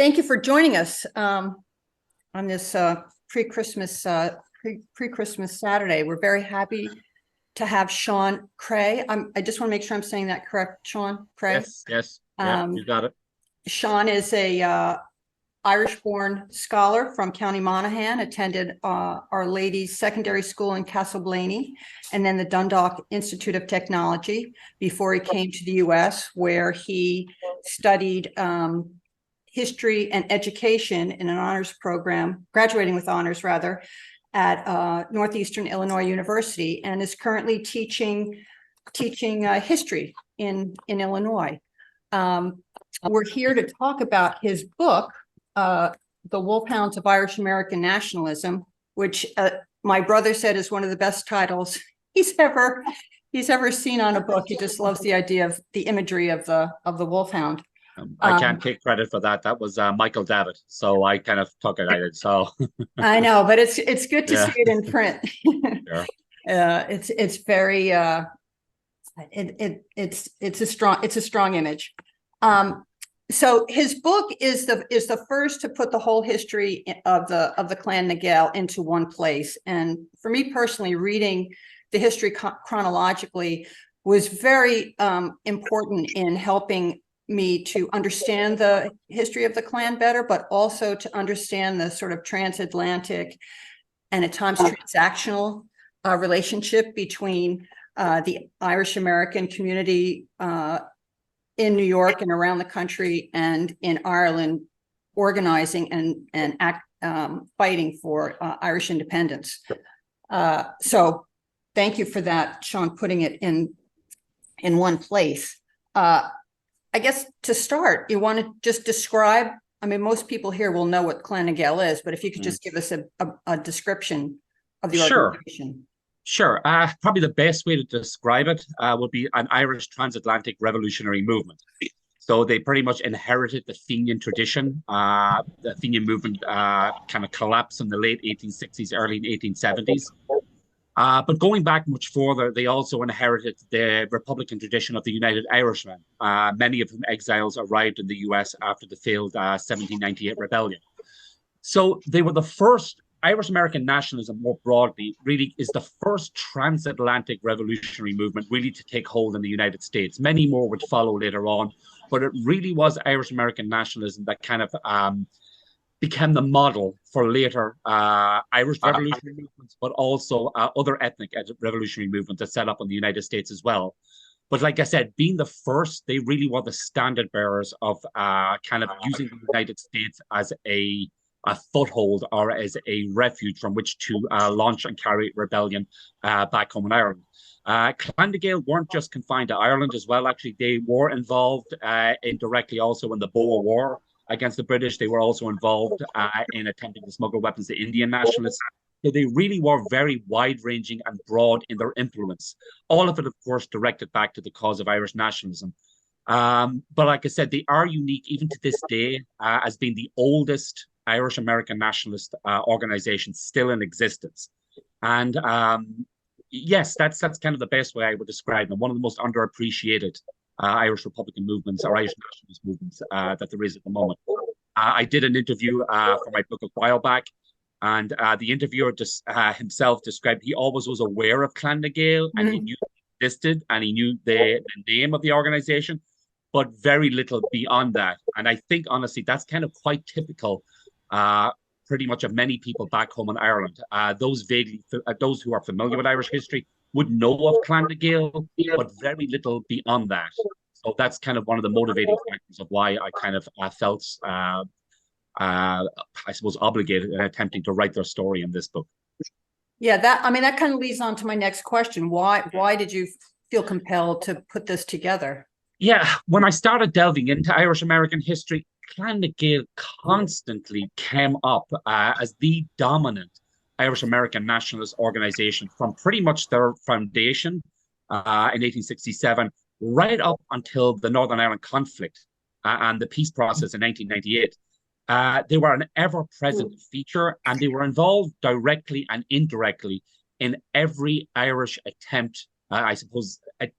Thank you for joining us on this pre-Christmas Saturday. We're very happy to have Sean Creagh. I just want to make sure I'm saying that correct, Sean Creagh. Yes, yeah, you got it. Sean is a Irish-born scholar from County Monaghan, attended Our Lady's Secondary School in Castleblaney, and then the Dundalk Institute of Technology before he came to the U.S., where he studied history and education in an honors program, graduating with honors rather, at Northeastern Illinois University, and is currently teaching history in Illinois. We're here to talk about his book, The Wolfhounds of Irish-American Nationalism, which my brother said is one of the best titles he's ever seen on a book. He just loves the idea of the imagery of the wolfhound. I can't take credit for that. That was Michael Davitt, so I kind of took it. I did so. I know, but it's good to see it in print. Sure. It's very it's a strong image. So his book is the first to put the whole history of the Clan na Gael into one place. And for me personally, reading the history chronologically was very important in helping me to understand the history of the clan better, but also to understand the sort of transatlantic and at times transactional relationship between the Irish-American community in New York and around the country and in Ireland, organizing and fighting for Irish independence. So thank you for that, Sean, putting it in one place. I guess to start, you want to just describe, I mean, most people here will know what Clan na Gael is, but if you could just give us a description of the organization. Sure. Probably the best way to describe it would be an Irish transatlantic revolutionary movement. So they pretty much inherited the Fenian tradition. The Fenian movement kind of collapsed in the late 1860s, early 1870s. But going back much further, they also inherited the Republican tradition of the United Irishmen. Many of them exiles arrived in the US after the failed 1798 rebellion. So they were the first. Irish-American nationalism, more broadly, really is the first transatlantic revolutionary movement really to take hold in the United States. Many more would follow later on, but it really was Irish-American nationalism that kind of became the model for later Irish revolutionary movements, but also other ethnic revolutionary movements that set up in the United States as well. But like I said, being the first, they really were the standard bearers of kind of using the United States as a foothold or as a refuge from which to launch and carry rebellion back home in Ireland. Clan na Gael weren't just confined to Ireland as well. Actually, they were involved indirectly also in the Boer War against the British. They were also involved in attempting to smuggle weapons to Indian nationalists. So they really were very wide-ranging and broad in their influence. All of it, of course, directed back to the cause of Irish nationalism. But like I said, they are unique even to this day as being the oldest Irish-American nationalist organization still in existence. And yes, that's kind of the best way I would describe them. One of the most underappreciated Irish Republican movements or Irish nationalist movements that there is at the moment. I did an interview for my book a while back, and the interviewer himself described he always was aware of Clan na Gael and he knew it existed and he knew the name of the organization, but very little beyond that. And I think, honestly, that's kind of quite typical pretty much of many people back home in Ireland. Those who are familiar with Irish history would know of Clan na Gael, but very little beyond that. So that's kind of one of the motivating factors of why I kind of felt, I suppose, obligated in attempting to write their story in this book. Yeah, that kind of leads on to my next question. Why did you feel compelled to put this together? Yeah, when I started delving into Irish-American history, Clan na Gael constantly came up as the dominant Irish-American nationalist organization from pretty much their foundation in 1867 right up until the Northern Ireland conflict and the peace process in 1998. They were an ever-present feature, and they were involved directly and indirectly in every Irish attempt, I suppose, a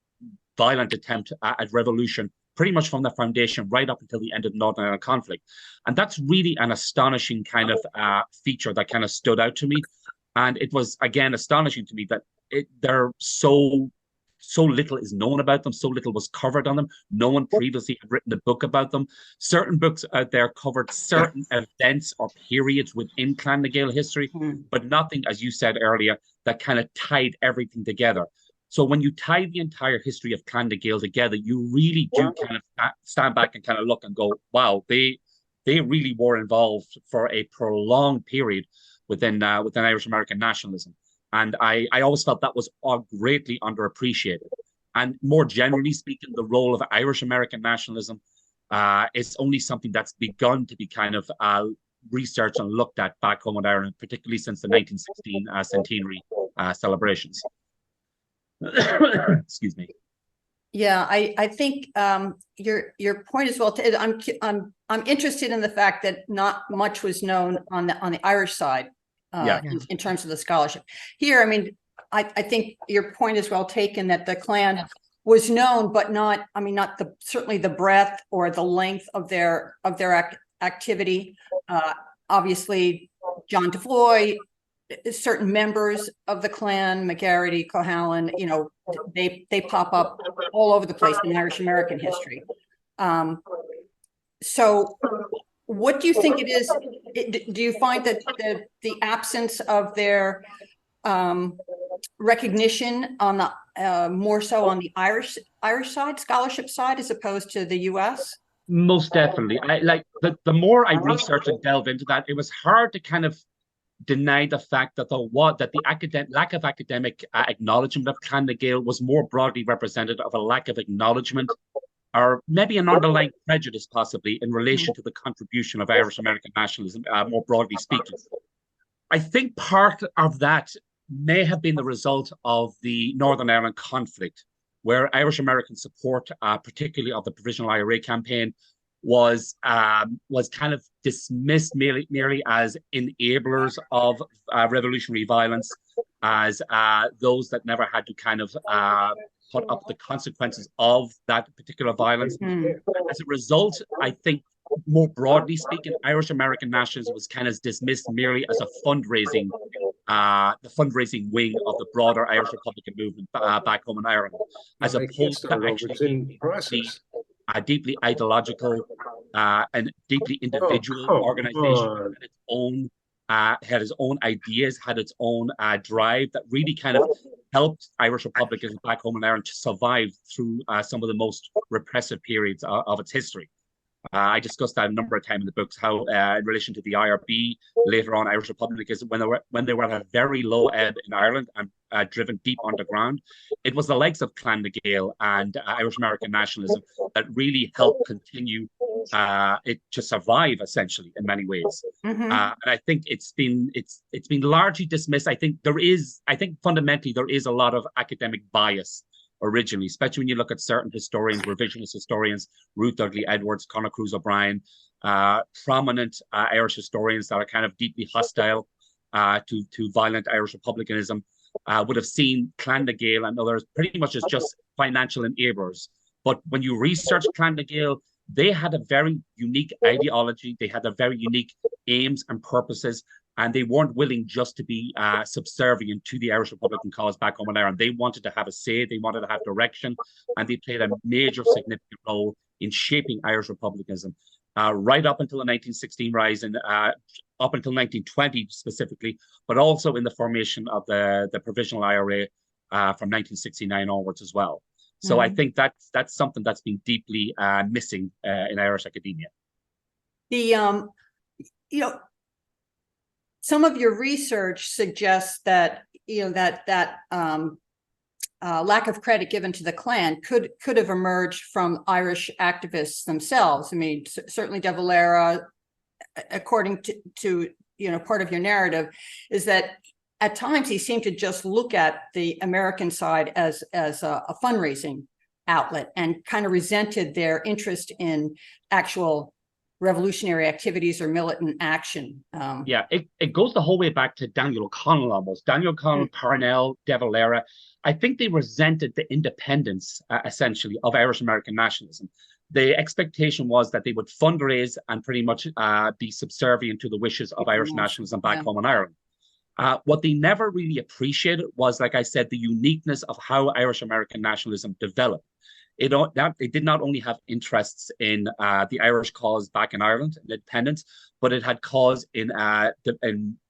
violent attempt at revolution pretty much from the foundation right up until the end of the Northern Ireland conflict. And that's really an astonishing kind of feature that kind of stood out to me. And it was, again, astonishing to me that they're so little is known about them, so little was covered on them. No one previously had written a book about them. Certain books out there covered certain events or periods within Clan na Gael history, but nothing, as you said earlier, that kind of tied everything together. So when you tie the entire history of Clan na Gael together, you really do kind of stand back and kind of look and go, wow, they really were involved for a prolonged period within Irish-American nationalism. And I always felt that was greatly underappreciated. And more generally speaking, the role of Irish-American nationalism is only something that's begun to be kind of researched and looked at back home in Ireland, particularly since the 1916 centenary celebrations. Excuse me. Yeah, I think your point is well. I'm interested in the fact that not much was known on the Irish side. In terms of the scholarship here. I mean, I think your point is well taken that the clan was known, but not certainly the breadth or the length of their activity. Obviously, John DeFloy, certain members of the clan, McGarity, Cohallen, they pop up all over the place in Irish American history. So what do you think it is? Do you find that the absence of their recognition on the more so on the Irish side, scholarship side, as opposed to the U.S.? Most definitely. The more I researched and delved into that, it was hard to kind of deny the fact that the lack of academic acknowledgement of Clan na Gael was more broadly represented of a lack of acknowledgement, or maybe an underlying prejudice possibly in relation to the contribution of Irish-American nationalism, more broadly speaking. I think part of that may have been the result of the Northern Ireland conflict, where Irish-American support, particularly of the Provisional IRA campaign, was kind of dismissed merely as enablers of revolutionary violence, as those that never had to kind of put up the consequences of that particular violence. As a result, I think, more broadly speaking, Irish-American nationalism was kind of dismissed merely as a fundraising, the fundraising wing of the broader Irish Republican movement back home in Ireland, as opposed to actually a deeply ideological and deeply individual organization had its own ideas, had its own drive that really kind of helped Irish Republicans back home in Ireland to survive through some of the most repressive periods of its history. I discussed that a number of times in the books, how in relation to the IRB, later on Irish Republicanism, when they were at a very low ebb in Ireland and driven deep underground, it was the likes of Clan na Gael and Irish American nationalism that really helped continue it to survive, essentially, in many ways. And I think it's been largely dismissed. I think fundamentally there is a lot of academic bias originally, especially when you look at certain historians, revisionist historians, Ruth Dudley Edwards, Conor Cruise O'Brien, prominent Irish historians that are kind of deeply hostile to violent Irish republicanism, would have seen Clan na Gael and others pretty much as just financial enablers. But when you research Clan na Gael, they had a very unique ideology, they had a very unique aims and purposes, and they weren't willing just to be subservient to the Irish Republican cause back home in Ireland. They wanted to have a say, they wanted to have direction, and they played a major significant role in shaping Irish republicanism right up until the 1916 rise and up until 1920 specifically, but also in the formation of the Provisional IRA from 1969 onwards as well. So I think that's something that's been deeply missing in Irish academia. Some of your research suggests that lack of credit given to the clan could have emerged from Irish activists themselves. I mean, certainly De Valera, according to part of your narrative, is that at times he seemed to just look at the American side as a fundraising outlet and kind of resented their interest in actual revolutionary activities or militant action. It goes the whole way back to Daniel O'Connell almost. Daniel O'Connell, Parnell, De Valera. I think they resented the independence, essentially, of Irish American nationalism. the expectation was that they would fundraise and pretty much be subservient to the wishes of Irish nationalism back home in Ireland. What they never really appreciated was, like I said, the uniqueness of how Irish-American nationalism developed. It did not only have interests in the Irish cause back in Ireland, independence, but it had cause in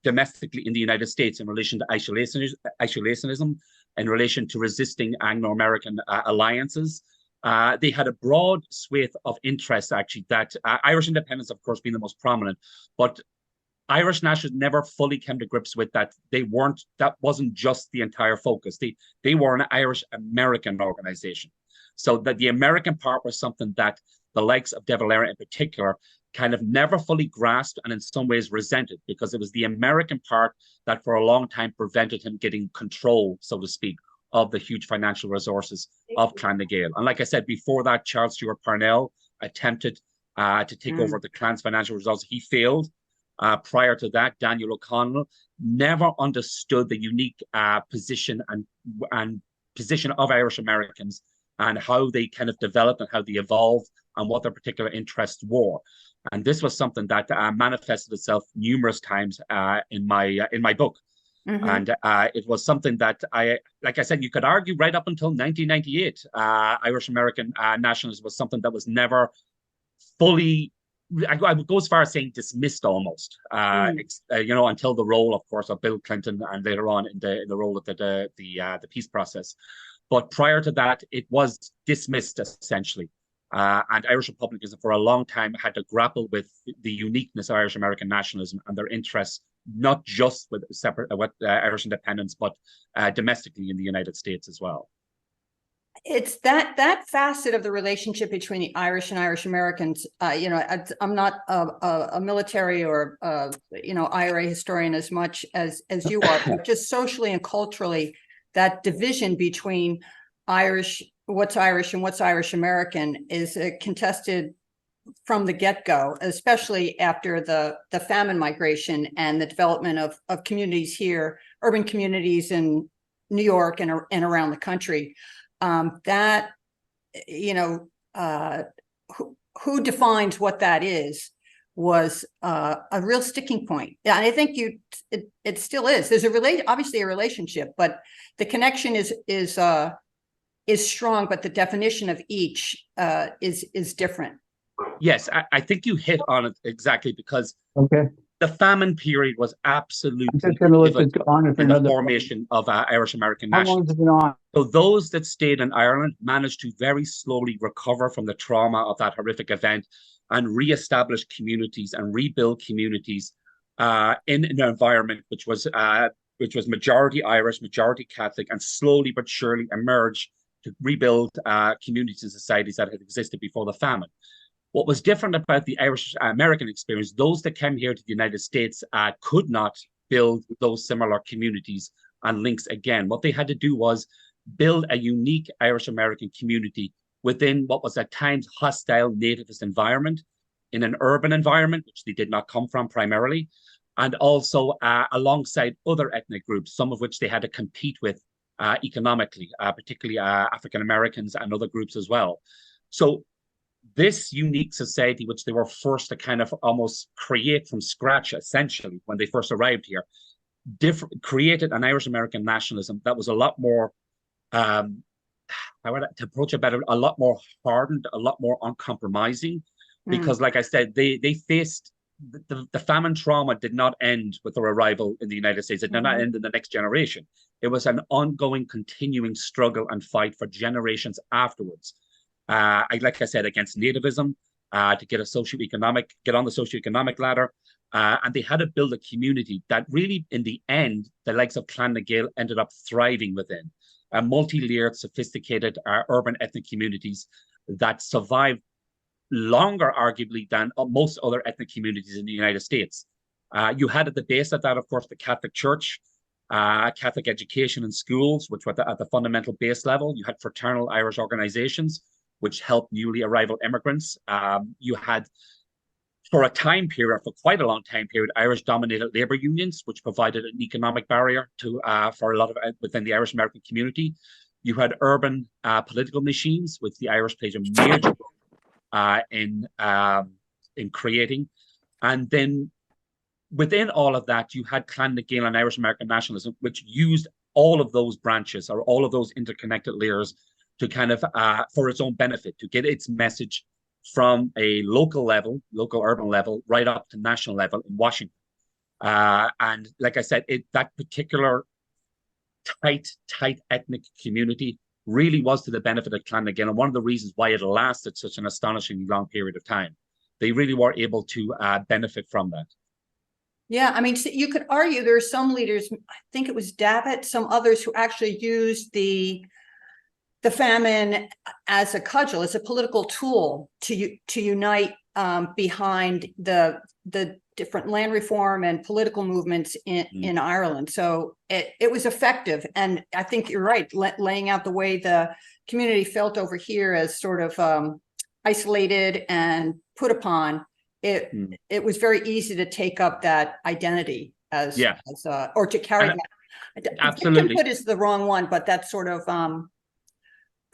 domestically in the United States in relation to isolationism, in relation to resisting Anglo-American alliances. They had a broad swathe of interests, actually, that Irish independence, of course, being the most prominent, but Irish nationalists never fully came to grips with that. That wasn't just the entire focus. They were an Irish-American organization. So that the American part was something that the likes of De Valera in particular kind of never fully grasped and in some ways resented, because it was the American part that for a long time prevented him getting control, so to speak, of the huge financial resources of Clan na Gael. And like I said, before that, Charles Stewart Parnell attempted to take over the Clan's financial resources. He failed. Prior to that, Daniel O'Connell never understood the unique position and position of Irish Americans and how they kind of developed and how they evolved and what their particular interests were. And this was something that manifested itself numerous times in my book. And it was something that like I said, you could argue right up until 1998, Irish-American nationalism was something that was never fully, I would go as far as saying dismissed almost, until the role, of course, of Bill Clinton and later on in the role of the peace process. But prior to that, it was dismissed essentially. And Irish republicanism for a long time had to grapple with the uniqueness of Irish-American nationalism and their interests, not just with Irish independence, but domestically in the United States as well. It's that facet of the relationship between the Irish and Irish Americans. I'm not a military or IRA historian as much as you are, but just socially and culturally, that division between what's Irish and what's Irish American is contested from the get-go, especially after the famine migration and the development of communities here, urban communities in New York and around the country. That, who defines what that is was a real sticking point. And I think it still is. There's obviously a relationship, but the connection is strong, but the definition of each is different. Yes, I think you hit on it exactly, because the famine period was absolutely pivotal in the formation of Irish-American nationalism. So those that stayed in Ireland managed to very slowly recover from the trauma of that horrific event and re-establish communities and rebuild communities in an environment which was majority Irish, majority Catholic, and slowly but surely emerged to rebuild communities and societies that had existed before the famine. What was different about the Irish-American experience, those that came here to the United States could not build those similar communities and links again. What they had to do was build a unique Irish-American community within what was at times hostile nativist environment, in an urban environment, which they did not come from primarily, and also alongside other ethnic groups, some of which they had to compete with economically, particularly African-Americans and other groups as well. So this unique society, which they were forced to kind of almost create from scratch, essentially, when they first arrived here, created an Irish-American nationalism that was a lot more, to approach it better, a lot more hardened, a lot more uncompromising, because like I said, they faced, the famine trauma did not end with their arrival in the United States. It did not end in the next generation. It was an ongoing, continuing struggle and fight for generations afterwards. Like I said, against nativism, to get on the socioeconomic ladder, and they had to build a community that really, in the end, the likes of Clan na Gael ended up thriving within, multi-layered, sophisticated urban ethnic communities that survived longer, arguably, than most other ethnic communities in the United States. You had at the base of that, of course, the Catholic Church, Catholic education in schools, which were at the fundamental base level. You had fraternal Irish organizations, which helped newly arrival immigrants. You had, for a time period, for quite a long time period, Irish-dominated labor unions, which provided an economic barrier for a lot of within the Irish-American community. You had urban political machines, which the Irish played a major role in creating. And then within all of that, you had Clan na Gael and Irish-American nationalism, which used all of those branches or all of those interconnected layers to kind of, for its own benefit, to get its message from a local level, local urban level, right up to national level in Washington. And like I said, that particular tight ethnic community really was to the benefit of Clan na Gael, and one of the reasons why it lasted such an astonishingly long period of time. They really were able to benefit from that. Yeah, I mean, so you could argue there are some leaders, I think it was Davitt, some others who actually used the famine as a cudgel, as a political tool to unite behind the different land reform and political movements in Ireland. So it was effective. And I think you're right, laying out the way the community felt over here as sort of isolated and put upon. It was very easy to take up that identity as or to carry that. Absolutely. Victimhood is the wrong one, but that's sort of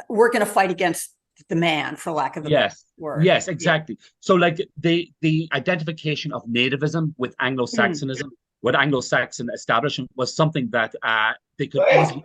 we're going to fight against the man, for lack of a better word. Yes, exactly. So like the identification of nativism with Anglo-Saxonism, with Anglo-Saxon establishment was something that they could easily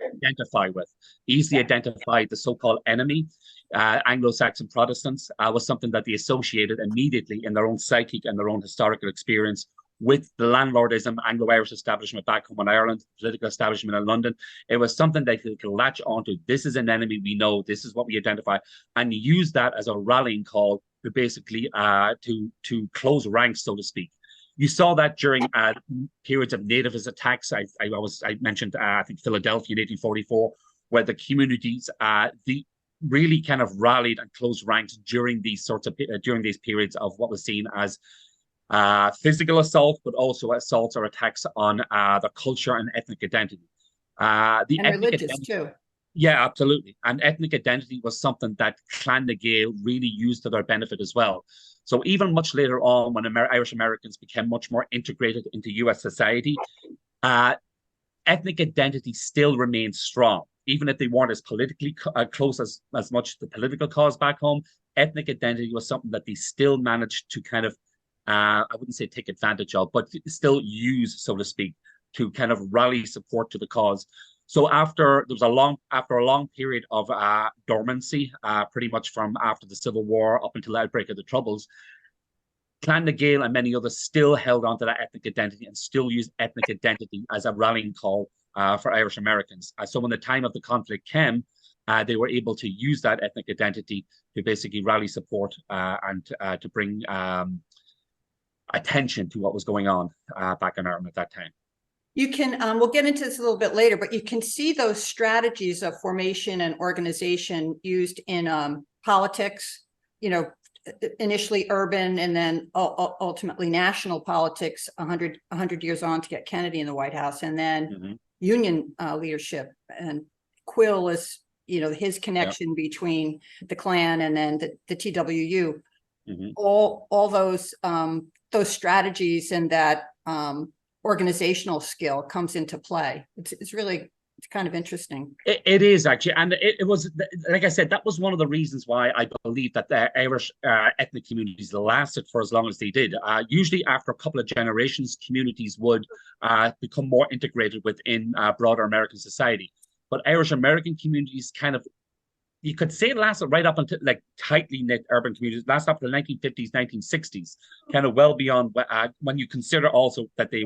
identify the so-called enemy. Anglo-Saxon Protestants was something that they associated immediately in their own psychic and their own historical experience with the landlordism, Anglo-Irish establishment back home in Ireland, political establishment in London. It was something that they could latch onto. This is an enemy we know. This is what we identify, and use that as a rallying call to basically to close ranks, so to speak. You saw that during periods of nativist attacks. I mentioned I think Philadelphia in 1844, where the communities really kind of rallied and closed ranks during these periods of what was seen as physical assault, but also assaults or attacks on the culture and ethnic identity. And religious too. Yeah, absolutely. And ethnic identity was something that Clan na Gael really used to their benefit as well. So even much later on, when Irish Americans became much more integrated into US society, ethnic identity still remained strong. Even if they weren't as politically close as much to the political cause back home, ethnic identity was something that they still managed to kind of, I wouldn't say take advantage of, but still use, so to speak, to kind of rally support to the cause. So after a long period of dormancy, pretty much from after the Civil War up until the outbreak of the Troubles, Clan na Gael and many others still held on to that ethnic identity and still used ethnic identity as a rallying call for Irish Americans. So when the time of the conflict came, they were able to use that ethnic identity to basically rally support and to bring attention to what was going on back in Ireland at that time. You can, we'll get into this a little bit later, but you can see those strategies of formation and organization used in politics, you know, initially urban and then ultimately national politics 100 years on to get Kennedy in the White House, and then union leadership. And Quill is, you know, his connection between the Klan and then the TWU. All those strategies and that organizational skill comes into play. It's really kind of interesting. It is actually, and it was, like I said, that was one of the reasons why I believe that the Irish ethnic communities lasted for as long as they did. Usually after a couple of generations, communities would become more integrated within broader American society. But Irish American communities kind of, you could say it lasted right up until like tightly knit urban communities, lasted up to the 1950s, 1960s, kind of well beyond when you consider also that they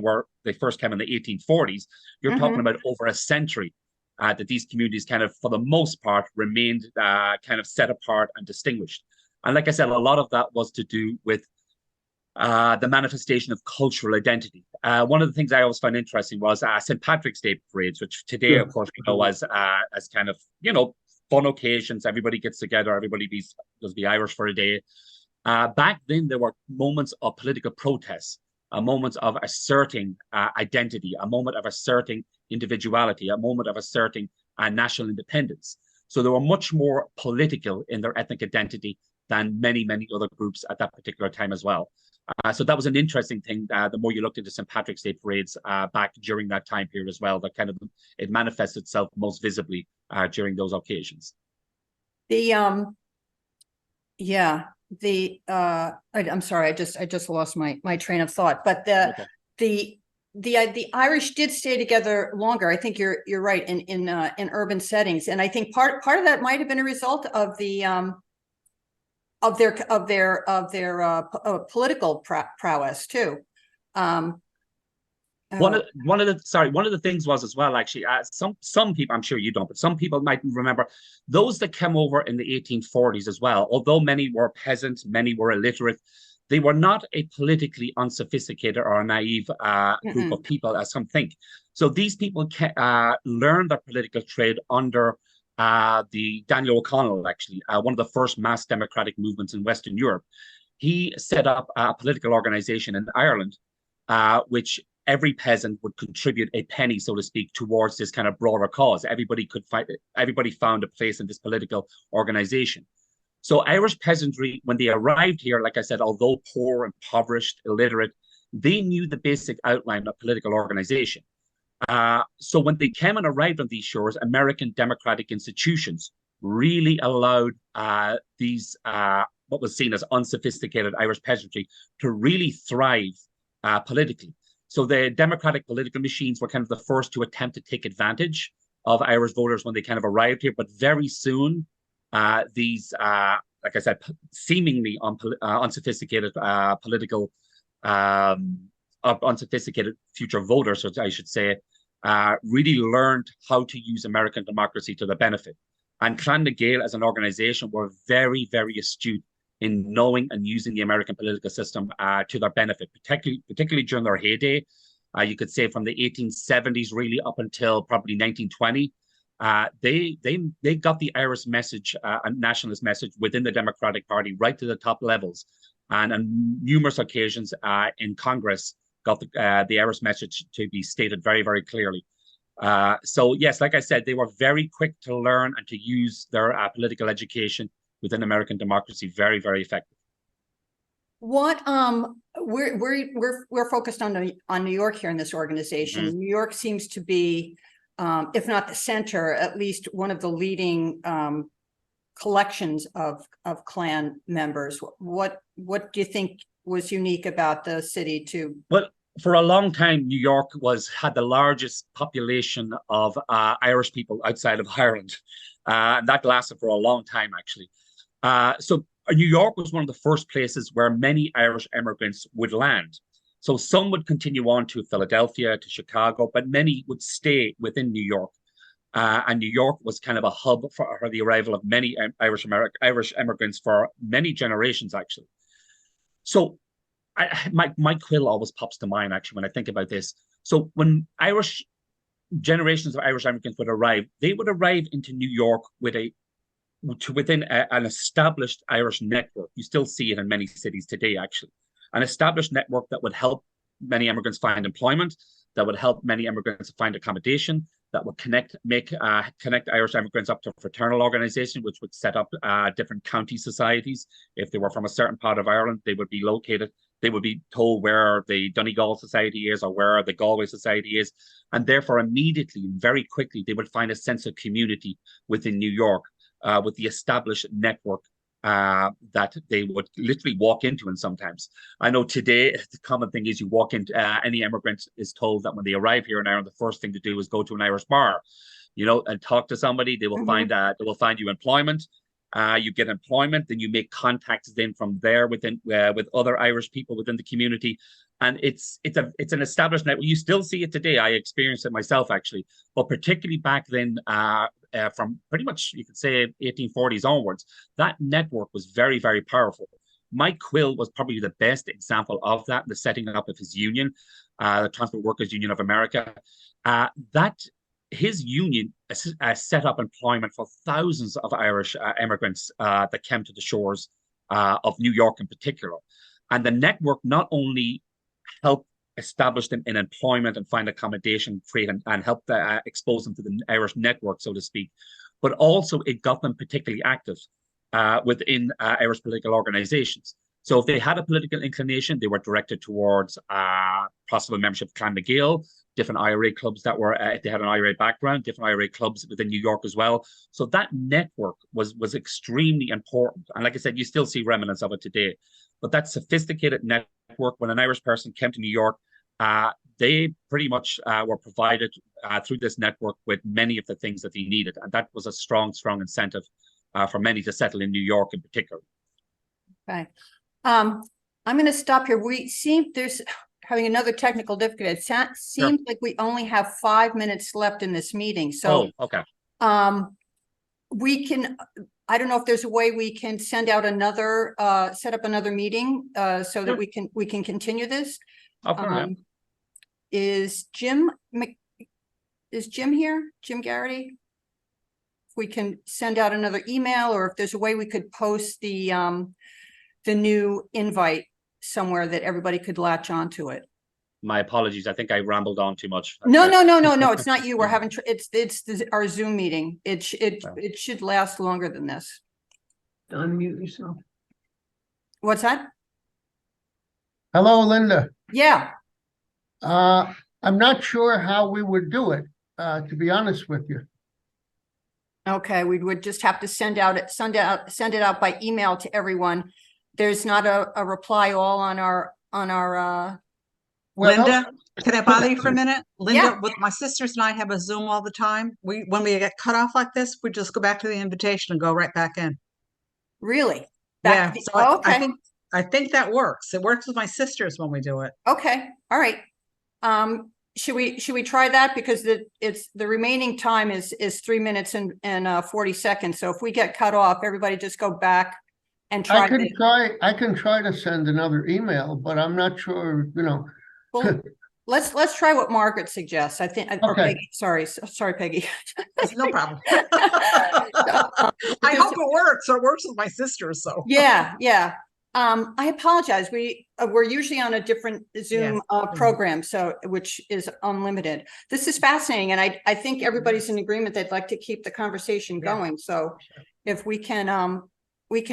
first came in the 1840s. You're talking about over a century that these communities kind of, for the most part, remained kind of set apart and distinguished. And like I said, a lot of that was to do with the manifestation of cultural identity. One of the things I always found interesting was St. Patrick's Day parades, which today, of course, we know as kind of, you know, fun occasions. Everybody gets together, everybody does be Irish for a day. Back then, there were moments of political protest, moments of asserting identity, a moment of asserting individuality, a moment of asserting national independence. So they were much more political in their ethnic identity than many other groups at that particular time as well. So that was an interesting thing. The more you looked into St. Patrick's Day parades back during that time period as well, that kind of it manifests itself most visibly during those occasions. The I'm sorry, I just lost my train of thought, but Okay. the Irish did stay together longer. I think you're right in urban settings, and I think part of that might have been a result of the political prowess too. One of the things was as well, actually, some people, I'm sure you don't, but some people might remember those that came over in the 1840s as well. Although many were peasants, many were illiterate, they were not a politically unsophisticated or a naive group of people, as some think. So these people learned their political trade under the Daniel O'Connell, actually, one of the first mass democratic movements in Western Europe. He set up a political organization in Ireland, which every peasant would contribute a penny, so to speak, towards this kind of broader cause. Everybody found a place in this political organization. So Irish peasantry, when they arrived here, like I said, although poor, impoverished, illiterate, they knew the basic outline of political organization. So when they came and arrived on these shores, American democratic institutions really allowed these what was seen as unsophisticated Irish peasantry to really thrive politically. So the democratic political machines were kind of the first to attempt to take advantage of Irish voters when they kind of arrived here. But very soon, these, like I said, seemingly unsophisticated political, unsophisticated future voters, I should say, really learned how to use American democracy to their benefit. And Clan na Gael as an organization were very, very astute in knowing and using the American political system to their benefit, particularly during their heyday. You could say from the 1870s really up until probably 1920. They got the Irish message, a nationalist message within the Democratic Party right to the top levels. And on numerous occasions in Congress got the Irish message to be stated very, very clearly. So yes, like I said, they were very quick to learn and to use their political education within American democracy very, very effective. What we're focused on New York here in this organization. Mm-hmm. New York seems to be, if not the center, at least one of the leading collections of Klan members. What do you think was unique about the city to? Well, for a long time, New York had the largest population of Irish people outside of Ireland, and that lasted for a long time, actually. So New York was one of the first places where many Irish immigrants would land. So some would continue on to Philadelphia, to Chicago, but many would stay within New York. And New York was kind of a hub for the arrival of many Irish immigrants for many generations, actually. So my quill always pops to mind, actually, when I think about this. So when generations of Irish immigrants would arrive, they would arrive into New York within an established Irish network. You still see it in many cities today, actually. An established network that would help many immigrants find employment, that would help many immigrants find accommodation, that would connect Irish immigrants up to a fraternal organization, which would set up different county societies. If they were from a certain part of Ireland, they would be told where the Donegal Society is or where the Galway Society is. And therefore, immediately, very quickly, they would find a sense of community within New York. With the established network that they would literally walk into. And sometimes I know today the common thing is you walk into any immigrant is told that when they arrive here in Ireland, the first thing to do is go to an Irish bar, and talk to somebody. They will find you employment. You get employment, then you make contacts then from there with other Irish people within the community. And it's an established network. You still see it today. I experienced it myself, actually, but particularly back then, from pretty much, you could say, 1840s onwards, that network was very, very powerful. Mike Quill was probably the best example of that, the setting up of his union, the Transport Workers Union of America. His union set up employment for thousands of Irish immigrants that came to the shores of New York in particular. And the network not only helped establish them in employment and find accommodation, trade, and help expose them to the Irish network, so to speak. But also it got them particularly active within Irish political organizations. So if they had a political inclination, they were directed towards possible membership of Clan na Gael, different IRA clubs that were, if they had an IRA background, different IRA clubs within New York as well. So that network was extremely important. And like I said, you still see remnants of it today. But that sophisticated network, when an Irish person came to New York, they pretty much were provided through this network with many of the things that they needed. And that was a strong, strong incentive for many to settle in New York in particular. Okay. I'm going to stop here. We seem there's having another technical difficulty. It seems like we only have 5 minutes left in this meeting. So, okay. We can, I don't know if there's a way we can send out another, set up another meeting, so that we can continue this. Okay. Is Jim here? Jim Garrity? If we can send out another email, or if there's a way we could post the new invite somewhere that everybody could latch onto it. My apologies. I think I rambled on too much. No. It's not you. We're having, our Zoom meeting. It should last longer than this. Unmute yourself. What's that? Hello, Linda. Yeah. I'm not sure how we would do it, to be honest with you. Okay, we would just have to send it out by email to everyone. There's not a reply all on our Well, Linda, can I bother you for a minute? Linda, Yeah. with my sisters and I have a Zoom all the time. When we get cut off like this, we just go back to the invitation and go right back in. really. Yeah, Back- so okay. I think that works. It works with my sisters when we do it. Okay, all right. Should we try that? Because the remaining time is 3 minutes and 40 seconds. So if we get cut off, everybody just go back and try. I can try to send another email, but I'm not sure, Well, let's try what Margaret suggests. I think, or Okay. Peggy, sorry, Peggy. No problem. I hope it works, or it works with my sisters, so. Yeah. I apologize. We're usually on a different Zoom program, so which is unlimited. This is fascinating, and I think everybody's in agreement they'd like to keep the conversation going. So if we can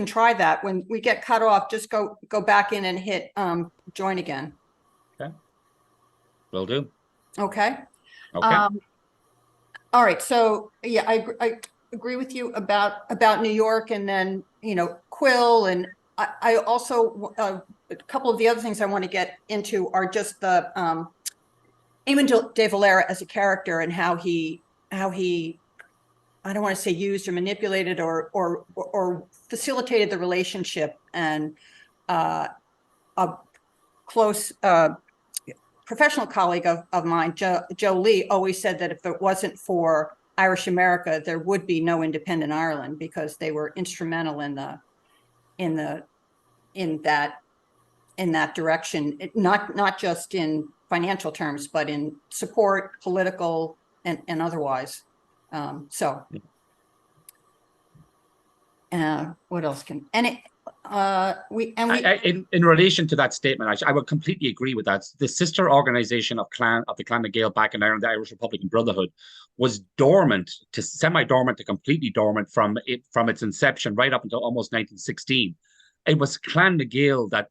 try that. When we get cut off, just go back in and hit join again. Okay. Will do. Okay. Okay. All right. So yeah, I agree with you about New York, and then Quill, and I also a couple of the other things I want to get into are just the Eamon de Valera as a character, and how he I don't want to say used or manipulated or facilitated the relationship. And a close professional colleague of mine, Joe Lee, always said that if it wasn't for Irish America, there would be no independent Ireland, because they were instrumental in that direction, not just in financial terms, but in support, political and otherwise. What else can, and it, in relation to that statement, I would completely agree with that. The sister organization of the Clan na Gael back in Ireland, the Irish Republican Brotherhood, was dormant to semi-dormant to completely dormant from its inception right up until almost 1916. It was Clan na Gael that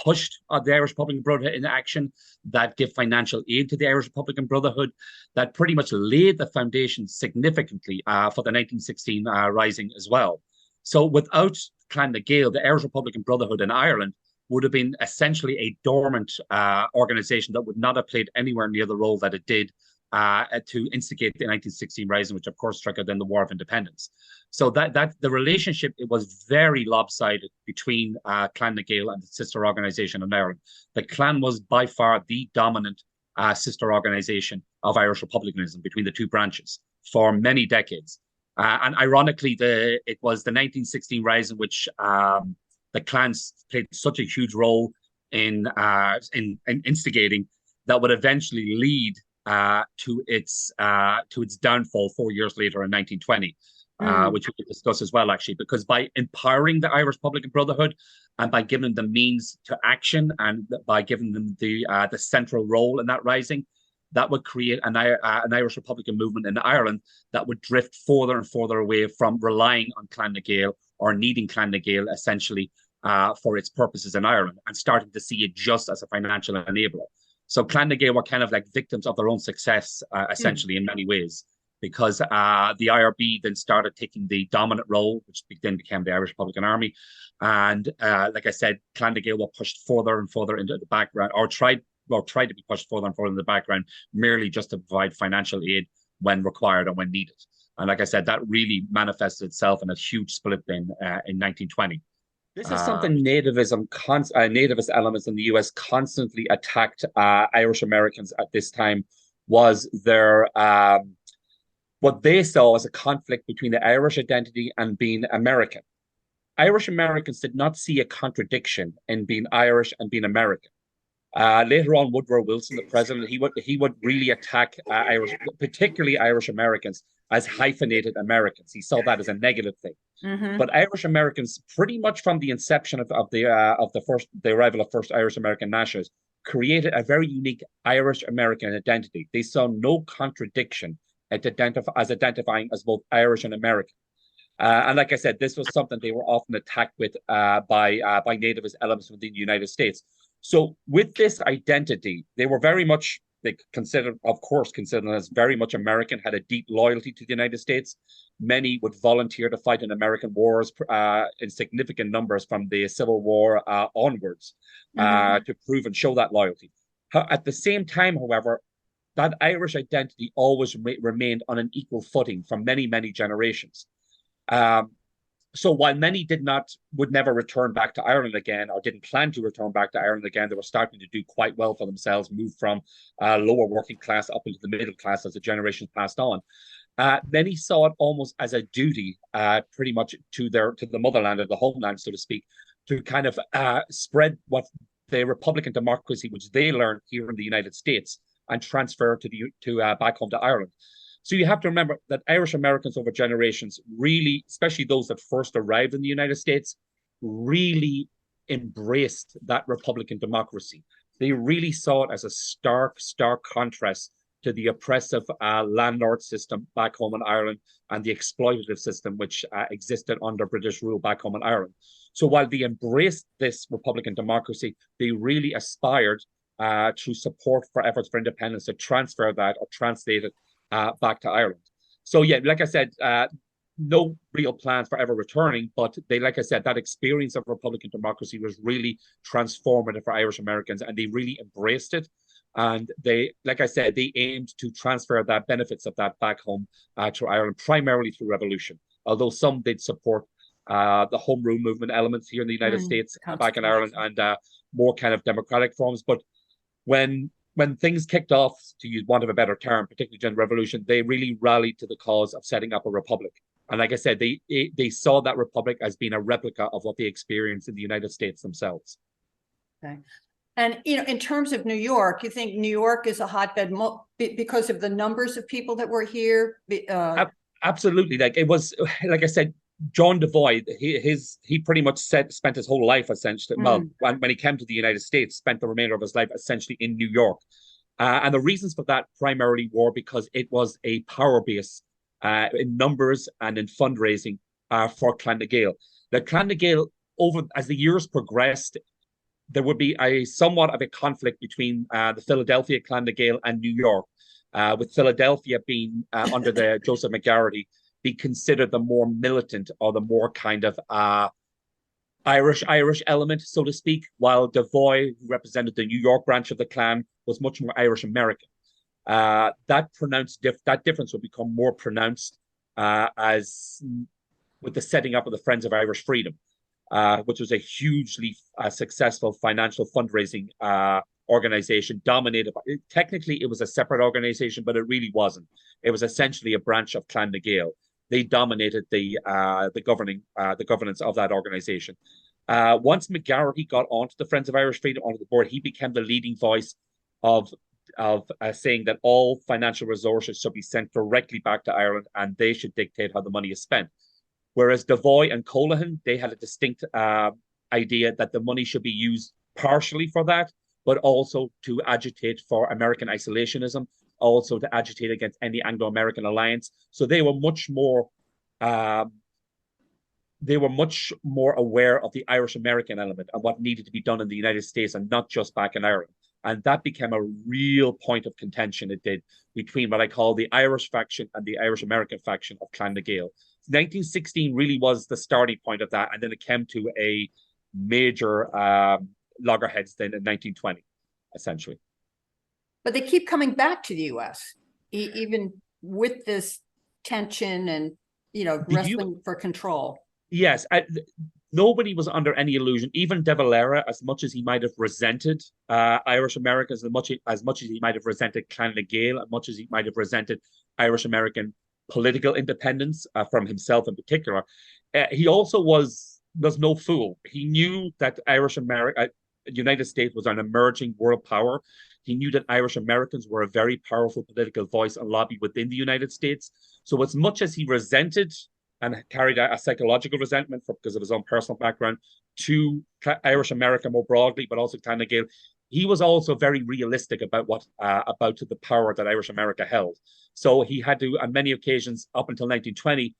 pushed the Irish Republican Brotherhood into action, that gave financial aid to the Irish Republican Brotherhood, that pretty much laid the foundation significantly for the 1916 rising as well. So without Clan na Gael, the Irish Republican Brotherhood in Ireland would have been essentially a dormant organization that would not have played anywhere near the role that it did to instigate the 1916 rising, which of course triggered then the War of Independence. So that the relationship, it was very lopsided between Clan na Gael and the sister organization in Ireland. The Clan was by far the dominant sister organization of Irish republicanism between the two branches for many decades. And ironically, it was the 1916 rising which the clans played such a huge role in instigating, that would eventually lead to its downfall 4 years later in 1920, which we could discuss as well, actually, because by empowering the Irish Republican Brotherhood and by giving them the means to action and by giving them the central role in that rising, that would create an Irish Republican movement in Ireland that would drift further and further away from relying on Clan na Gael or needing Clan na Gael essentially for its purposes in Ireland, and starting to see it just as a financial enabler. So Clan na Gael were kind of like victims of their own success, essentially, in many ways, because the IRB then started taking the dominant role, which then became the Irish Republican Army. And like I said, Clan na Gael were pushed further and further into the background, or tried to be pushed further and further in the background, merely just to provide financial aid when required and when needed. And like I said, that really manifested itself in a huge split then in 1920. This is something nativist elements in the US constantly attacked Irish Americans at this time, was their what they saw as a conflict between the Irish identity and being American. Irish Americans did not see a contradiction in being Irish and being American. Later on, Woodrow Wilson, the president, he would really attack particularly Irish Americans, as hyphenated Americans. He saw that as a negative thing. Mm-hmm. But Irish Americans, pretty much from the inception of the arrival of first Irish American nationalists, created a very unique Irish American identity. They saw no contradiction as identifying as both Irish and American. And like I said, this was something they were often attacked with by nativist elements within the United States. So with this identity, they were very much, considered as very much American, had a deep loyalty to the United States. Many would volunteer to fight in American wars in significant numbers from the Civil War onwards to prove and show that loyalty. At the same time, however, that Irish identity always remained on an equal footing for many, many generations. So while many would never return back to Ireland again, or didn't plan to return back to Ireland again, they were starting to do quite well for themselves, move from lower working class up into the middle class as the generations passed on. Many saw it almost as a duty, pretty much to the motherland, or the homeland, so to speak, to kind of spread what the Republican democracy, which they learned here in the United States, and transfer to back home to Ireland. So you have to remember that Irish Americans over generations really, especially those that first arrived in the United States, really embraced that Republican democracy. They really saw it as a stark contrast to the oppressive landlord system back home in Ireland and the exploitative system which existed under British rule back home in Ireland. So while they embraced this Republican democracy, they really aspired through support for efforts for independence to transfer that or translate it back to Ireland. So yeah, like I said, no real plans for ever returning, but like I said, that experience of Republican democracy was really transformative for Irish Americans, and they really embraced it. And they, like I said, they aimed to transfer that benefits of that back home to Ireland, primarily through revolution. Although some did support the home rule movement elements here in the United States, back in Ireland, and more kind of democratic forms. But when things kicked off, to use want of a better term, particularly during the revolution, they really rallied to the cause of setting up a republic. And like I said, they saw that republic as being a replica of what they experienced in the United States themselves. Okay. And, in terms of New York, you think New York is a hotbed because of the numbers of people that were here? Absolutely. Like it was, like I said, John Devoy, he pretty much spent his whole life essentially, well, when he came to the United States, spent the remainder of his life essentially in New York. And the reasons for that primarily were because it was a power base in numbers and in fundraising for Clan na Gael. The Clan na Gael, as the years progressed, there would be somewhat of a conflict between the Philadelphia Clan na Gael and New York, with Philadelphia being under the Joseph McGarrity, be considered the more militant or the more kind of Irish element, so to speak, while Devoy, who represented the New York branch of the clan, was much more Irish American. That difference would become more pronounced as with the setting up of the Friends of Irish Freedom, which was a hugely successful financial fundraising organization dominated by, technically it was a separate organization, but it really wasn't. It was essentially a branch of Clan na Gael. They dominated the governance of that organization. Once McGarity got onto the Friends of Irish Freedom, onto the board, he became the leading voice of saying that all financial resources should be sent directly back to Ireland and they should dictate how the money is spent. Whereas Devoy and Colohan, they had a distinct idea that the money should be used partially for that, but also to agitate for American isolationism, also to agitate against any Anglo-American alliance. So they were much more they were much more aware of the Irish-American element and what needed to be done in the United States and not just back in Ireland. And that became a real point of contention, it did, between what I call the Irish faction and the Irish-American faction of Clan na Gael. 1916 really was the starting point of that, and then it came to a major loggerheads then in 1920, essentially. But they keep coming back to the US, even with this tension and, wrestling for control. Yes, nobody was under any illusion. Even De Valera, as much as he might have resented Irish Americans, as much as he might have resented Clan na Gael, as much as he might have resented Irish American political independence from himself in particular, he also was no fool. He knew that United States was an emerging world power. He knew that Irish Americans were a very powerful political voice and lobby within the United States. So as much as he resented and carried a psychological resentment because of his own personal background to Irish America more broadly, but also Clan na Gael, he was also very realistic about about the power that Irish America held. So he had to, on many occasions, up until 1920,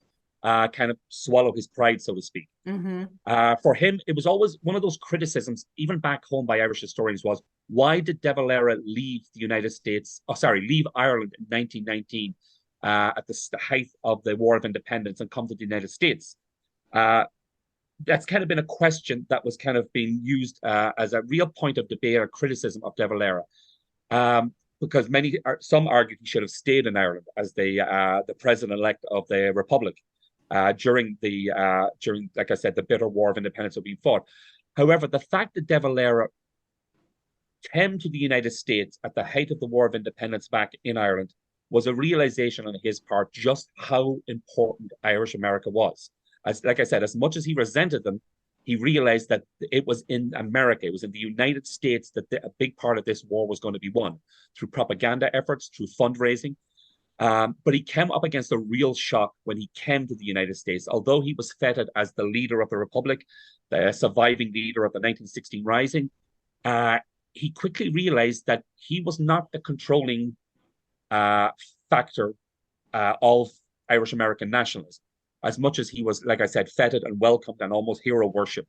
kind of swallow his pride, so to speak. For him, it was always one of those criticisms, even back home by Irish historians, was why did De Valera leave leave Ireland in 1919 at the height of the War of Independence and come to the United States? That's kind of been a question that was kind of being used as a real point of debate or criticism of De Valera. Because some argued he should have stayed in Ireland as the president-elect of the Republic during, like I said, the bitter War of Independence that being fought. However, the fact that De Valera came to the United States at the height of the War of Independence back in Ireland was a realization on his part just how important Irish America was. Like I said, as much as he resented them, he realized that it was in America, it was in the United States that a big part of this war was going to be won through propaganda efforts, through fundraising. But he came up against a real shock when he came to the United States. Although he was feted as the leader of the Republic, the surviving leader of the 1916 Rising, he quickly realized that he was not the controlling factor of Irish-American nationalism. As much as he was, like I said, feted and welcomed and almost hero worship.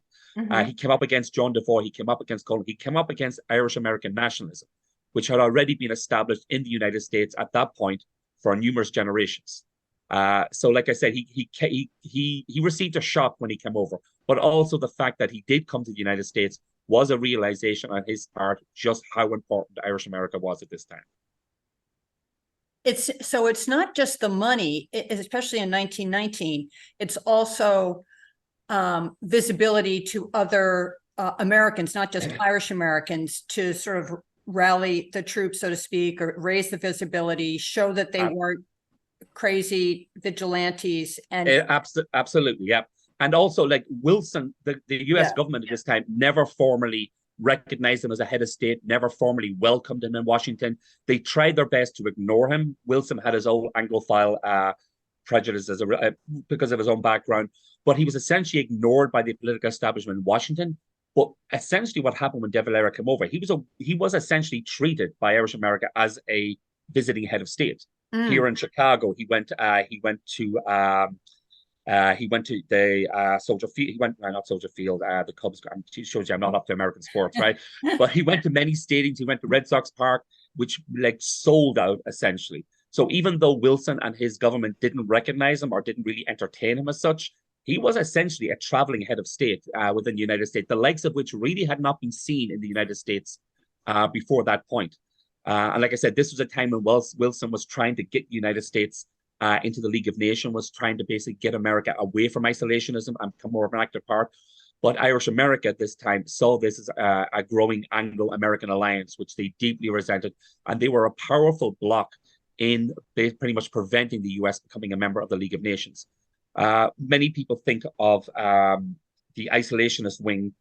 He came up against John Defoe, he came up against Colin, he came up against Irish-American nationalism, which had already been established in the United States at that point for numerous generations. So like I said, he received a shock when he came over, but also the fact that he did come to the United States was a realization on his part just how important Irish America was at this time. It's not just the money, especially in 1919. It's also visibility to other Americans, not just Irish Americans, to sort of rally the troops, so to speak, or raise the visibility, show that they weren't crazy vigilantes. And absolutely, yeah. And also, like Wilson, the U.S. government at this time never formally recognized him as a head of state, never formally welcomed him in Washington. They tried their best to ignore him. Wilson had his own Anglophile prejudices because of his own background, but he was essentially ignored by the political establishment in Washington. But essentially what happened when De Valera came over, he was essentially treated by Irish America as a visiting head of state. Here in Chicago, he went to the Soldier Field. He went not Soldier Field. The Cubs. Shows you I'm not up to American sports, right? But he went to many stadiums. He went to Red Sox Park, which like sold out essentially. So even though Wilson and his government didn't recognize him or didn't really entertain him as such, he was essentially a traveling head of state within the United States, the likes of which really had not been seen in the United States before that point. And like I said, this was a time when Wilson was trying to get the United States into the League of Nations, was trying to basically get America away from isolationism and become more of an active part. But Irish America at this time saw this as a growing Anglo-American alliance, which they deeply resented. And they were a powerful bloc in pretty much preventing the US becoming a member of the League of Nations. Many people think of the isolationist wing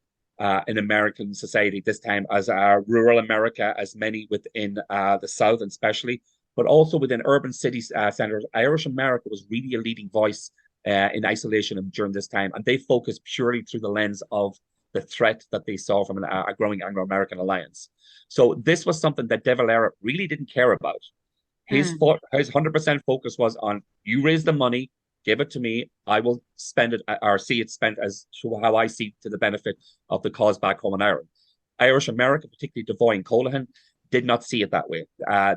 in American society this time as rural America, as many within the South and especially, but also within urban city centers. Irish America was really a leading voice in isolation during this time, and they focused purely through the lens of the threat that they saw from a growing Anglo-American alliance. So this was something that De Valera really didn't care about. His 100% focus was on, you raise the money, give it to me. I will spend it or see it spent as how I see to the benefit of the cause back home in Ireland. Irish America, particularly Devoy and Colohan, did not see it that way.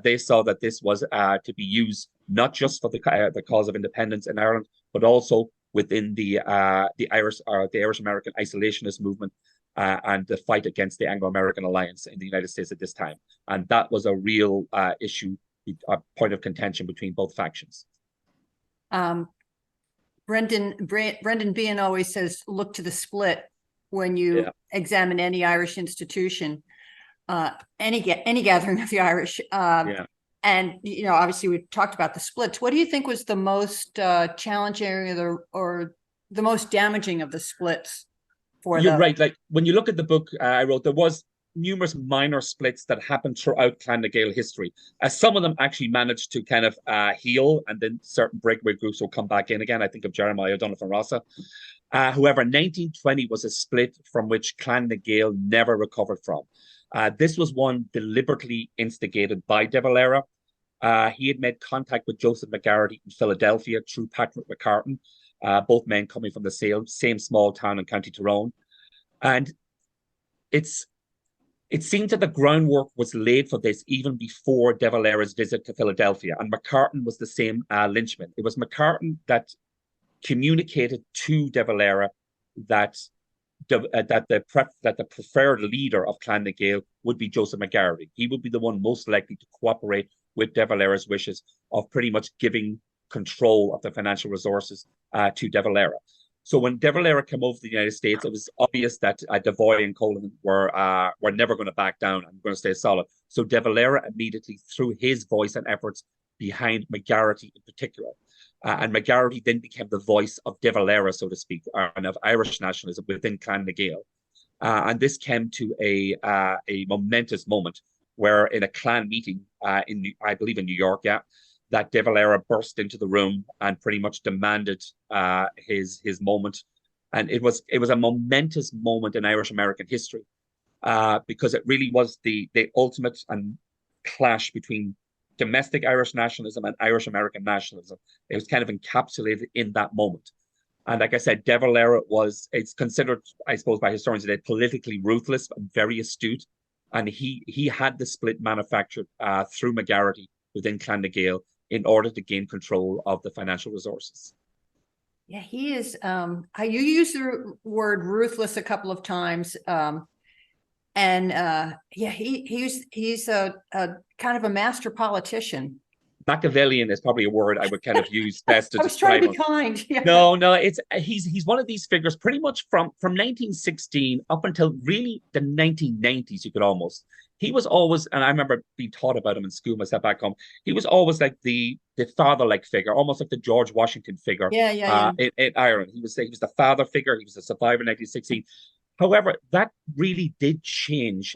They saw that this was to be used not just for the cause of independence in Ireland, but also within the Irish-American isolationist movement and the fight against the Anglo-American alliance in the United States at this time. And that was a real issue, a point of contention between both factions. Brendan Behan always says, look to the split when you examine any Irish institution, any gathering of the Irish. And, you know, obviously we've talked about the splits. What do you think was the most challenging or the most damaging of the splits? You're right. Like when you look at the book I wrote, there was numerous minor splits that happened throughout Clan na Gael history. Some of them actually managed to kind of heal, and then certain breakaway groups will come back in again. I think of Jeremiah O'Donovan Rossa. However, 1920 was a split from which Clan na Gael never recovered from. This was one deliberately instigated by De Valera. He had made contact with Joseph McGarrity in Philadelphia through Patrick McCartan, both men coming from the same small town in County Tyrone. And it seems that the groundwork was laid for this even before De Valera's visit to Philadelphia. And McCartan was the same linchman. It was McCartan that communicated to De Valera that the preferred leader of Clan na Gael would be Joseph McGarrity. He would be the one most likely to cooperate with De Valera's wishes of pretty much giving control of the financial resources to De Valera. So when De Valera came over to the United States, it was obvious that Devoy and Colohan were never going to back down and going to stay solid. So De Valera immediately threw his voice and efforts behind McGarrity in particular. And McGarrity then became the voice of De Valera, so to speak, and of Irish nationalism within Clan na Gael. And this came to a momentous moment where in a clan meeting I believe in New York, that De Valera burst into the room and pretty much demanded his moment. And it was a momentous moment in Irish American history because it really was the ultimate clash between domestic Irish nationalism and Irish American nationalism. It was kind of encapsulated in that moment. And like I said, De Valera it's considered, I suppose, by historians today, politically ruthless and very astute. And he had the split manufactured through McGarrity within Clan na Gael in order to gain control of the financial resources. Yeah, he is. You used the word ruthless a couple of times. He's a kind of a master politician. Machiavellian is probably a word I would kind of use best to describe. I was trying to be kind. Yeah. No, he's one of these figures pretty much from 1916 up until really the 1990s, you could almost. He was always, and I remember being taught about him in school myself back home, he was always like the father-like figure, almost like the George Washington figure in Ireland. He was the father figure, he was a survivor in 1916. However, that really did change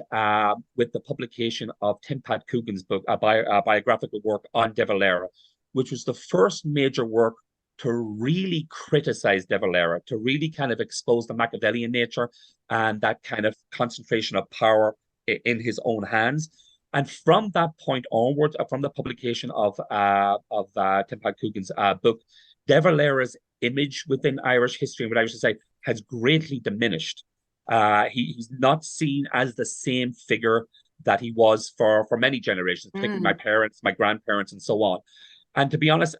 with the publication of Tim Pat Coogan's book, a biographical work on De Valera, which was the first major work to really criticize De Valera, to really kind of expose the Machiavellian nature and that kind of concentration of power in his own hands. And from that point onwards, from the publication of Tim Pat Coogan's book, De Valera's image within Irish history and with Irish society has greatly diminished. He's not seen as the same figure that he was for many generations, particularly my parents, my grandparents, and so on. And to be honest,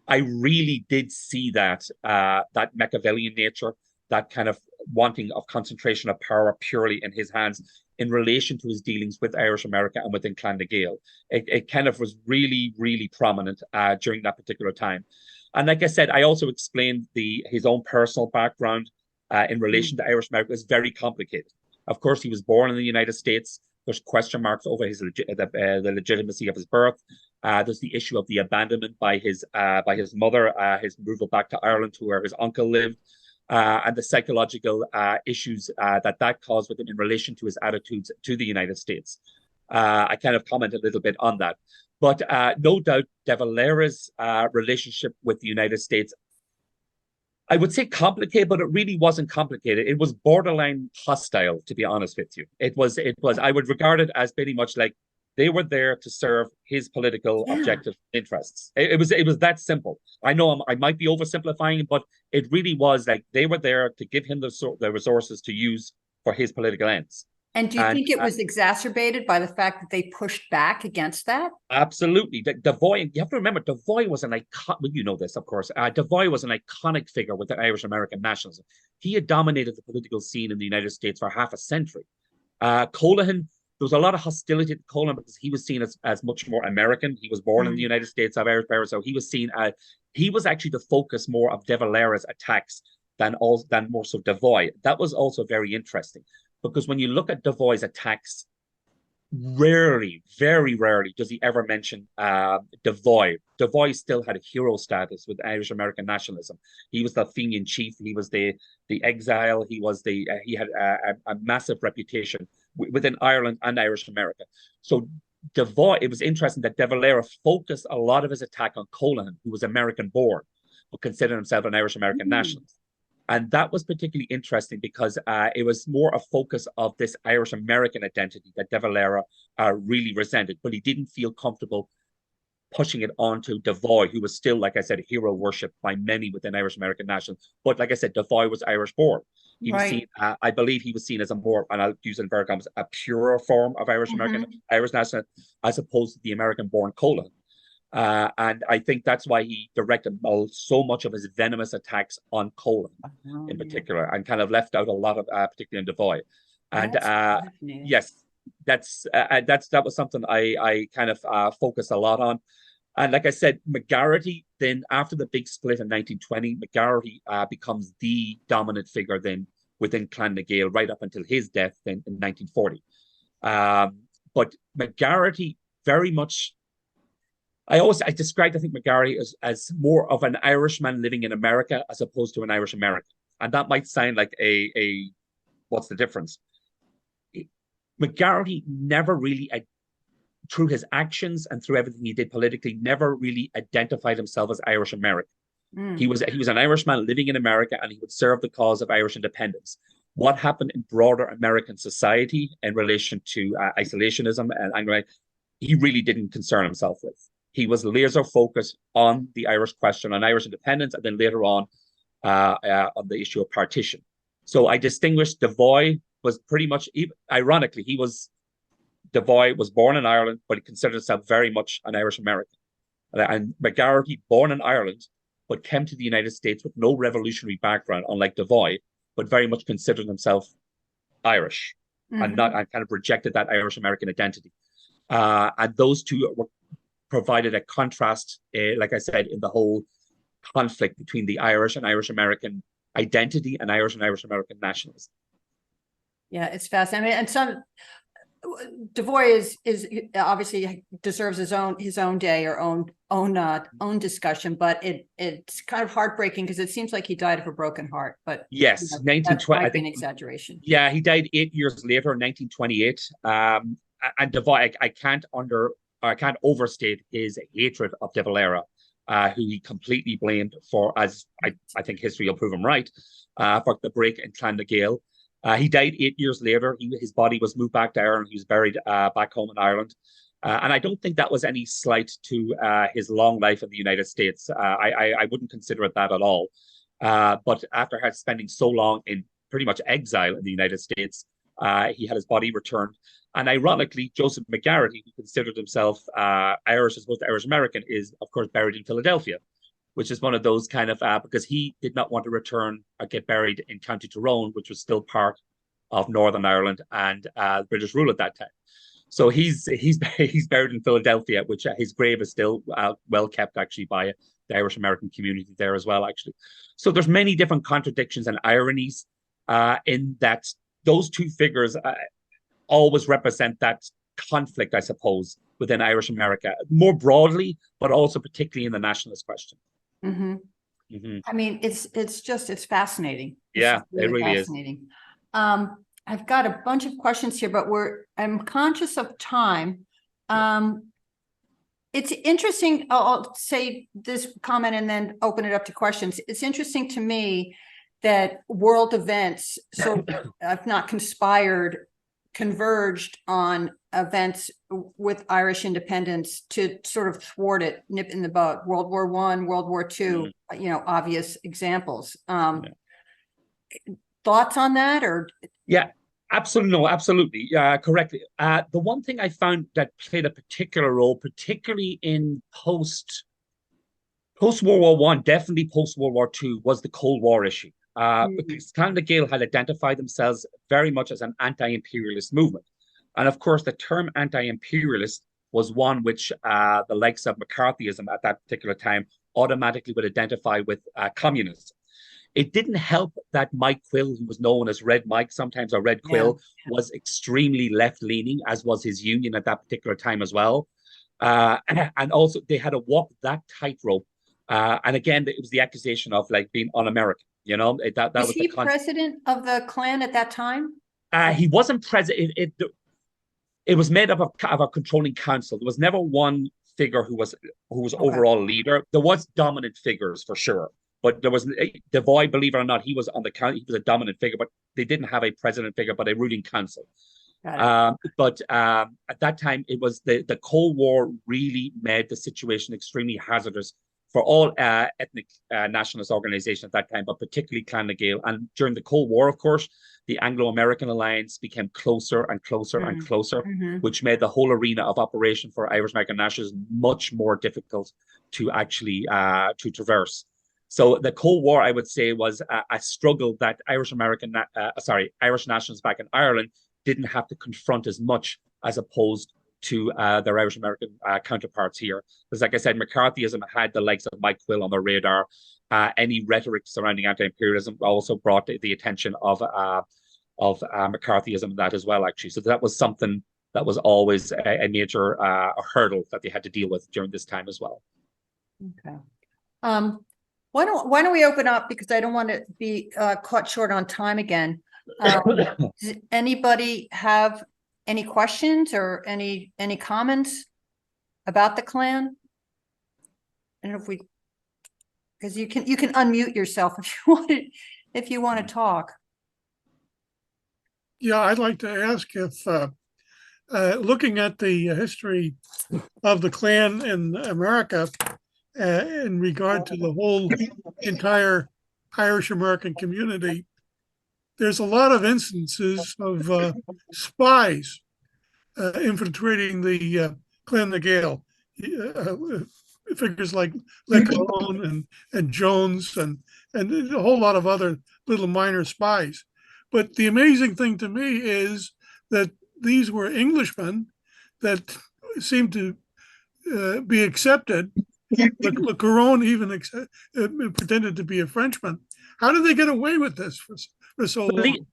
I really did see that Machiavellian nature, that kind of wanting of concentration of power purely in his hands in relation to his dealings with Irish America and within Clan na Gael. It kind of was really, really prominent during that particular time. And like I said, I also explained his own personal background in relation to Irish America is very complicated. Of course, he was born in the United States. There's question marks over the legitimacy of his birth. There's the issue of the abandonment by his mother, his removal back to Ireland to where his uncle lived, and the psychological issues that caused with him in relation to his attitudes to the United States. I kind of commented a little bit on that. But no doubt, De Valera's relationship with the United States, I would say complicated, but it really wasn't complicated. It was borderline hostile, to be honest with you. It was. I would regard it as pretty much like They were there to serve his political objective interests. It was that simple. I know I might be oversimplifying, but it really was like they were there to give him the resources to use for his political ends. And do you think it was exacerbated by the fact that they pushed back against that? Absolutely. Devoy, you have to remember, Devoy was an icon. Well, you know this, of course. Devoy was an iconic figure within Irish-American nationalism. He had dominated the political scene in the United States for half a century. Colohan, there was a lot of hostility to Colohan because he was seen as much more American. He was born in the United States of Irish parents, so he was seen as, he was actually the focus more of De Valera's attacks than more so Devoy. That was also very interesting because when you look at Devoy's attacks, rarely, very rarely does he ever mention Devoy. Devoy still had a hero status with Irish-American nationalism. He was the Fenian chief. He was the exile. He was he had a massive reputation within Ireland and Irish-America. So Devoy, it was interesting that De Valera focused a lot of his attack on Colohan, who was American-born, but considered himself an Irish-American nationalist. And that was particularly interesting because it was more a focus of this Irish-American identity that De Valera really resented, but he didn't feel comfortable pushing it onto Devoy, who was still, like I said, hero worshipped by many within Irish-American nationalism. But like I said, Devoy was Irish-born. He was seen, I believe he was seen as a more, and I'll use inverted commas, a purer form of Irish-American, Irish nationalism, as opposed to the American-born Colohan. And I think that's why he directed so much of his venomous attacks on Colohan in particular, and kind of left out a lot of, particularly in Devoy. And yes, that was something I kind of focused a lot on. And like I said, McGarity, then after the big split in 1920, McGarity becomes the dominant figure then within Clan na Gael right up until his death in 1940. But McGarity very much, I described, I think, McGarry as more of an Irishman living in America as opposed to an Irish American. And that might sound like what's the difference? McGarry never really, through his actions and through everything he did politically, never really identified himself as Irish American. He was an Irishman living in America, and he would serve the cause of Irish independence. What happened in broader American society in relation to isolationism and he really didn't concern himself with. He was laser focused on the Irish question, on Irish independence, and then later on the issue of partition. So I distinguished Devoy was pretty much, ironically, Devoy was born in Ireland, but he considered himself very much an Irish American. And McGarity, born in Ireland, but came to the United States with no revolutionary background, unlike Devoy, but very much considered himself Irish and kind of rejected that Irish American identity. And those two provided a contrast, like I said, in the whole conflict between the Irish and Irish-American identity and Irish-American nationalism. Yeah, it's fascinating. And some Devoy is obviously deserves his own day or own discussion, but it's kind of heartbreaking because it seems like he died of a broken heart. But yes, 1920. I think an exaggeration. Yeah, he died 8 years later, in 1928. And Devoy, I can't overstate his hatred of De Valera, who he completely blamed for, as I think history will prove him right, for the break in Clan na Gael. He died 8 years later. His body was moved back to Ireland. He was buried back home in Ireland. And I don't think that was any slight to his long life in the United States. I wouldn't consider it that at all. But after spending so long in pretty much exile in the United States, he had his body returned. And ironically, Joseph McGarity, who considered himself Irish as opposed to Irish-American, is, of course, buried in Philadelphia, which is one of those kind of, because he did not want to return or get buried in County Tyrone, which was still part of Northern Ireland and British rule at that time. So he's buried in Philadelphia, which his grave is still well kept, actually, by the Irish-American community there as well, actually. So there's many different contradictions and ironies in that those two figures always represent that conflict, I suppose, within Irish America, more broadly, but also particularly in the nationalist question. I mean, it's fascinating. Yeah, it really fascinating. I've got a bunch of questions here, but I'm conscious of time. It's interesting. I'll say this comment and then open it up to questions. It's interesting to me that world events, so if not conspired converged on events with Irish independence to sort of thwart it, nip in the bud. World War I, World War II, you know, obvious examples. Thoughts on that, or? Yeah, absolutely. No, absolutely. Correctly. The one thing I found that played a particular role, particularly in post World War One, definitely post World War II, was the Cold War issue. Because Clan na Gael had identified themselves very much as an anti-imperialist movement. And of course, the term anti-imperialist was one which the likes of McCarthyism at that particular time automatically would identify with communism. It didn't help that Mike Quill, who was known as Red Mike, sometimes, or Red Quill, was extremely left-leaning, as was his union at that particular time as well. And also, they had to walk that tightrope. And again, it was the accusation of like being un-American. You know, that was he president of the Klan at that time? He wasn't president. It was made up of a controlling council. There was never one figure who was overall leader. There was dominant figures for sure, but there was Devoy, believe it or not, he was on the council. He was a dominant figure, but they didn't have a president figure, but a ruling council. But at that time, it was the Cold War really made the situation extremely hazardous for all ethnic nationalist organizations at that time, but particularly Clan na Gael. And during the Cold War, of course, the Anglo-American alliance became closer and closer and closer, which made the whole arena of operation for Irish-American nationalism much more difficult to actually to traverse. So the Cold War, I would say, was a struggle that Irish nationalists back in Ireland didn't have to confront as much as opposed to their Irish-American counterparts here. Because like I said, McCarthyism had the likes of Mike Quill on the radar. Any rhetoric surrounding anti-imperialism also brought the attention of McCarthyism in that as well, actually. So that was something that was always a major hurdle that they had to deal with during this time as well. Okay. Why don't we open up, because I don't want to be caught short on time again. Does anybody have any questions or any comments about the Klan? I don't know if because you can unmute yourself if you want to talk. Yeah, I'd like to ask if, looking at the history of the Klan in America, in regard to the whole entire Irish-American community, there's a lot of instances of spies infiltrating the Clan na Gael. Figures like Le Caron and Jones and a whole lot of other little minor spies. But the amazing thing to me is that these were Englishmen that seemed to be accepted. Le Caron even pretended to be a Frenchman. How did they get away with this for so long?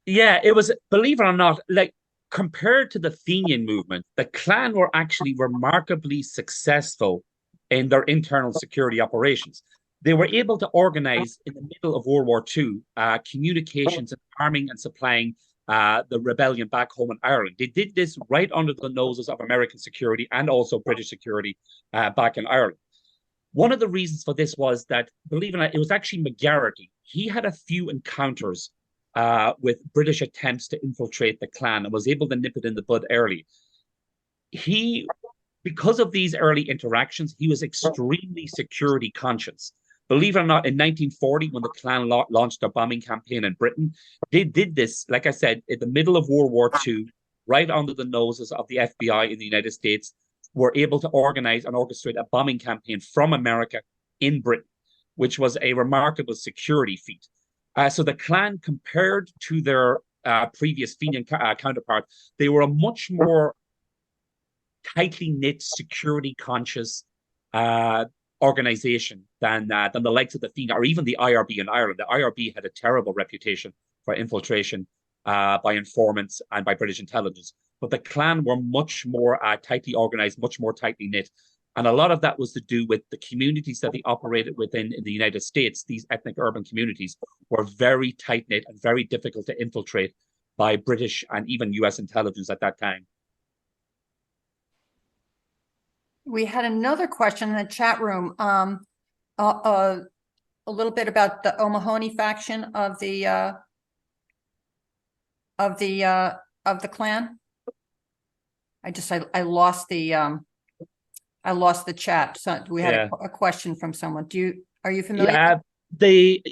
Yeah, it was, believe it or not, like compared to the Fenian movement, the Klan were actually remarkably successful in their internal security operations. They were able to organize in the middle of World War II communications and arming and supplying the rebellion back home in Ireland. They did this right under the noses of American security and also British security back in Ireland. One of the reasons for this was that, believe it or not, it was actually McGarity. He had a few encounters with British attempts to infiltrate the Klan and was able to nip it in the bud early. Because of these early interactions, he was extremely security conscious. Believe it or not, in 1940, when the Klan launched their bombing campaign in Britain, they did this, like I said, in the middle of World War II, right under the noses of the FBI in the United States, were able to organize and orchestrate a bombing campaign from America in Britain, which was a remarkable security feat. So the Klan, compared to their previous Fenian counterparts, they were a much more tightly knit, security conscious organization than the likes of the Fenian or even the IRB in Ireland. The IRB had a terrible reputation for infiltration by informants and by British intelligence. But the Klan were much more tightly organized, much more tightly knit. And a lot of that was to do with the communities that they operated within in the United States. These ethnic urban communities were very tight knit and very difficult to infiltrate by British and even US intelligence at that time. We had another question in the chat room, a little bit about the O'Mahony faction of the of the clan? I lost the chat. So we had Yeah. a question from someone. Are you familiar? Yeah, the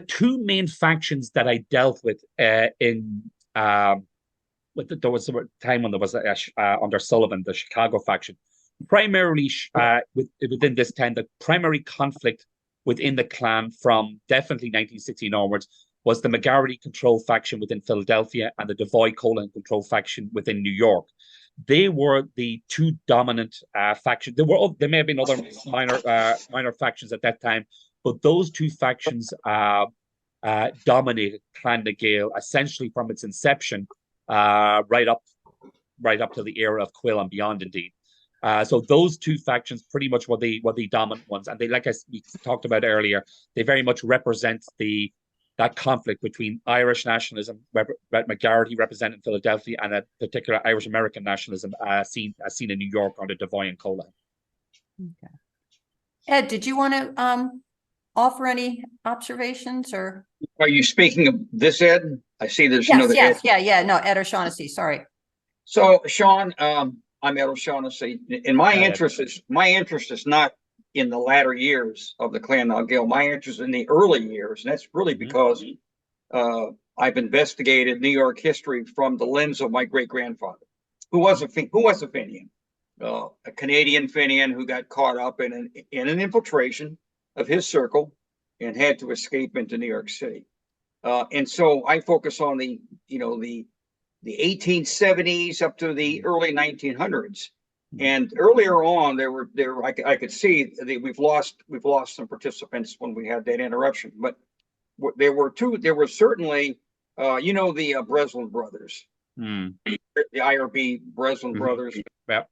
two main factions that I dealt with there was a time when there was under Sullivan, the Chicago faction, primarily within this time, the primary conflict within the clan from definitely 1916 onwards was the McGarity control faction within Philadelphia and the Devoy Colon control faction within New York. They were the two dominant factions. There may have been other minor factions at that time, but those two factions dominated Clan na Gael essentially from its inception right up to the era of Quill and beyond, indeed. So those two factions pretty much were the dominant ones, and they, like we talked about earlier, they very much represent that conflict between Irish nationalism, McGarity representing Philadelphia, and a particular Irish-American nationalism seen in New York under Devoy and Colon. Okay. Ed, did you want to offer any observations or? Are you speaking of this Ed? I see there's another Ed. Yeah, no, Ed O'Shaughnessy, sorry. So Sean, I'm Ed O'Shaughnessy, and my interest is not in the latter years of the Clan na Gael. My interest in the early years, and that's really because I've investigated New York history from the lens of my great-grandfather, who was a Fenian, a Canadian Fenian who got caught up in an infiltration of his circle and had to escape into New York City. And so I focus on the 1870s up to the early 1900s. And earlier on, I could see that we've lost some participants when we had that interruption. But there were certainly, the Breslin brothers, the IRB Breslin brothers. Yeah.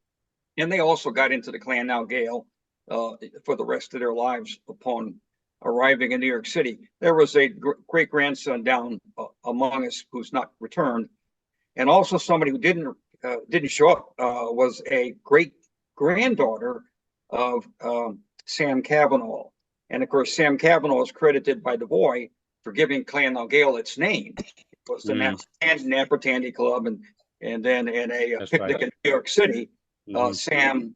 And they also got into the Clan na Gael for the rest of their lives upon arriving in New York City. There was a great grandson down among us who's not returned, and also somebody who didn't show up was a great granddaughter of Sam Cavanaugh. And of course, Sam Cavanaugh is credited by Devoy for giving Clan na Gael its name. It was the Napper Tandy Club, and then in a picnic in New York City, Sam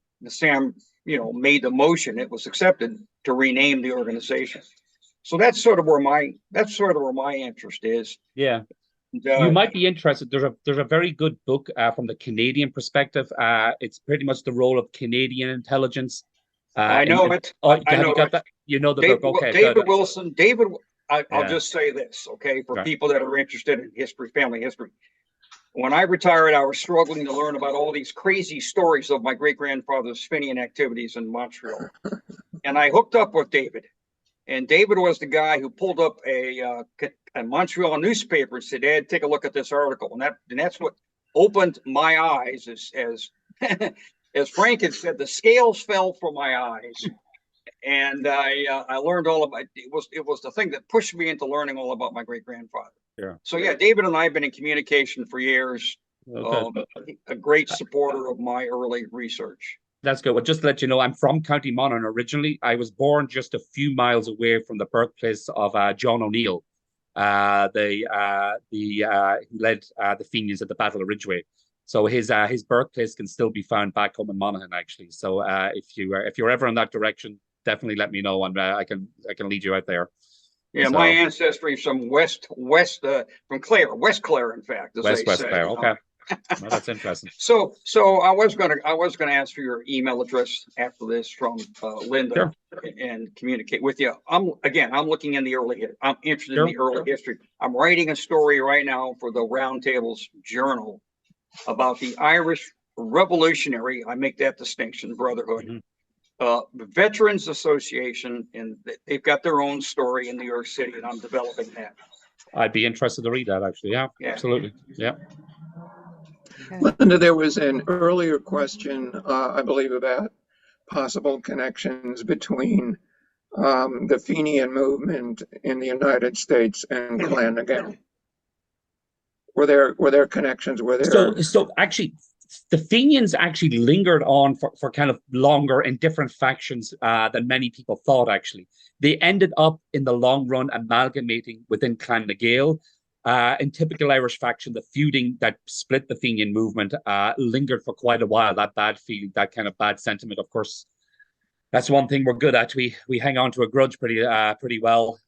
made the motion. It was accepted to rename the organization. So that's sort of where my interest is. Yeah. You might be interested. There's a very good book from the Canadian perspective. It's pretty much the role of Canadian intelligence. I know it. Have you got that? You know the book. Okay. David Wilson. I'll just say this, okay, for people that are interested in history, family history. When I retired, I was struggling to learn about all these crazy stories of my great-grandfather's Fenian activities in Montreal. And I hooked up with David. And David was the guy who pulled up a Montreal newspaper and said, "Ed, take a look at this article." And that's what opened my eyes. As Frank had said, the scales fell from my eyes. And I learned all about it. Was the thing that pushed me into learning all about my great-grandfather. Yeah. So yeah, David and I have been in communication for years. A great supporter of my early research. That's good. Well, just to let you know, I'm from County Monaghan originally. I was born just a few miles away from the birthplace of John O'Neill, who led the Fenians at the Battle of Ridgeway. So his birthplace can still be found back home in Monaghan, actually. So if you're ever in that direction, definitely let me know, and I can lead you out there. Yeah, so, my ancestry is from from Clare, West Clare, in fact. West Clare. Okay. Well, that's interesting. So I was gonna ask for your email address after this from Linda, and communicate with you. I'm looking in I'm interested in the early history. I'm writing a story right now for the Roundtable's Journal about the Irish Revolutionary, I make that distinction, Brotherhood, Veterans Association, and they've got their own story in New York City, and I'm developing that. I'd be interested to read that, actually. Yeah. Absolutely. Yeah. Linda, there was an earlier question, I believe, about possible connections between the Fenian movement in the United States and Clan na Gael. Were there connections? So actually, the Fenians actually lingered on for kind of longer in different factions than many people thought, actually. They ended up in the long run amalgamating within Clan na Gael. In typical Irish faction, the feuding that split the Fenian movement lingered for quite a while. That bad feeling, that kind of bad sentiment, of course, that's one thing we're good at. We hang on to a grudge pretty well.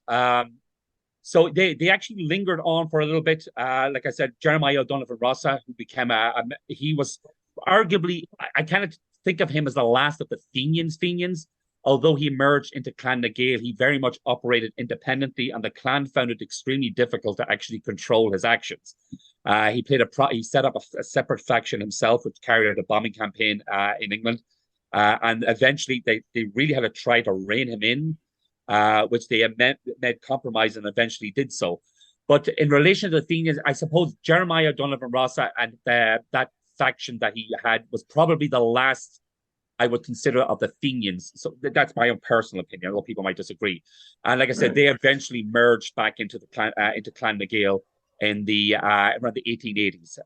So they actually lingered on for a little bit. Like I said, Jeremiah O'Donovan Rossa, who became he was arguably, I kind of think of him as the last of the Fenians. Although he emerged into Clan na Gael, he very much operated independently, and the clan found it extremely difficult to actually control his actions. He set up a separate faction himself, which carried out a bombing campaign in England, and eventually they really had to try to rein him in, which they made compromise and eventually did so. But in relation to the Fenians, I suppose Jeremiah O'Donovan Rossa and that faction that he had was probably the last I would consider of the Fenians. So that's my own personal opinion. Although people might disagree. And like I said, they eventually merged back into the Clan na Gael in the around the 1880s,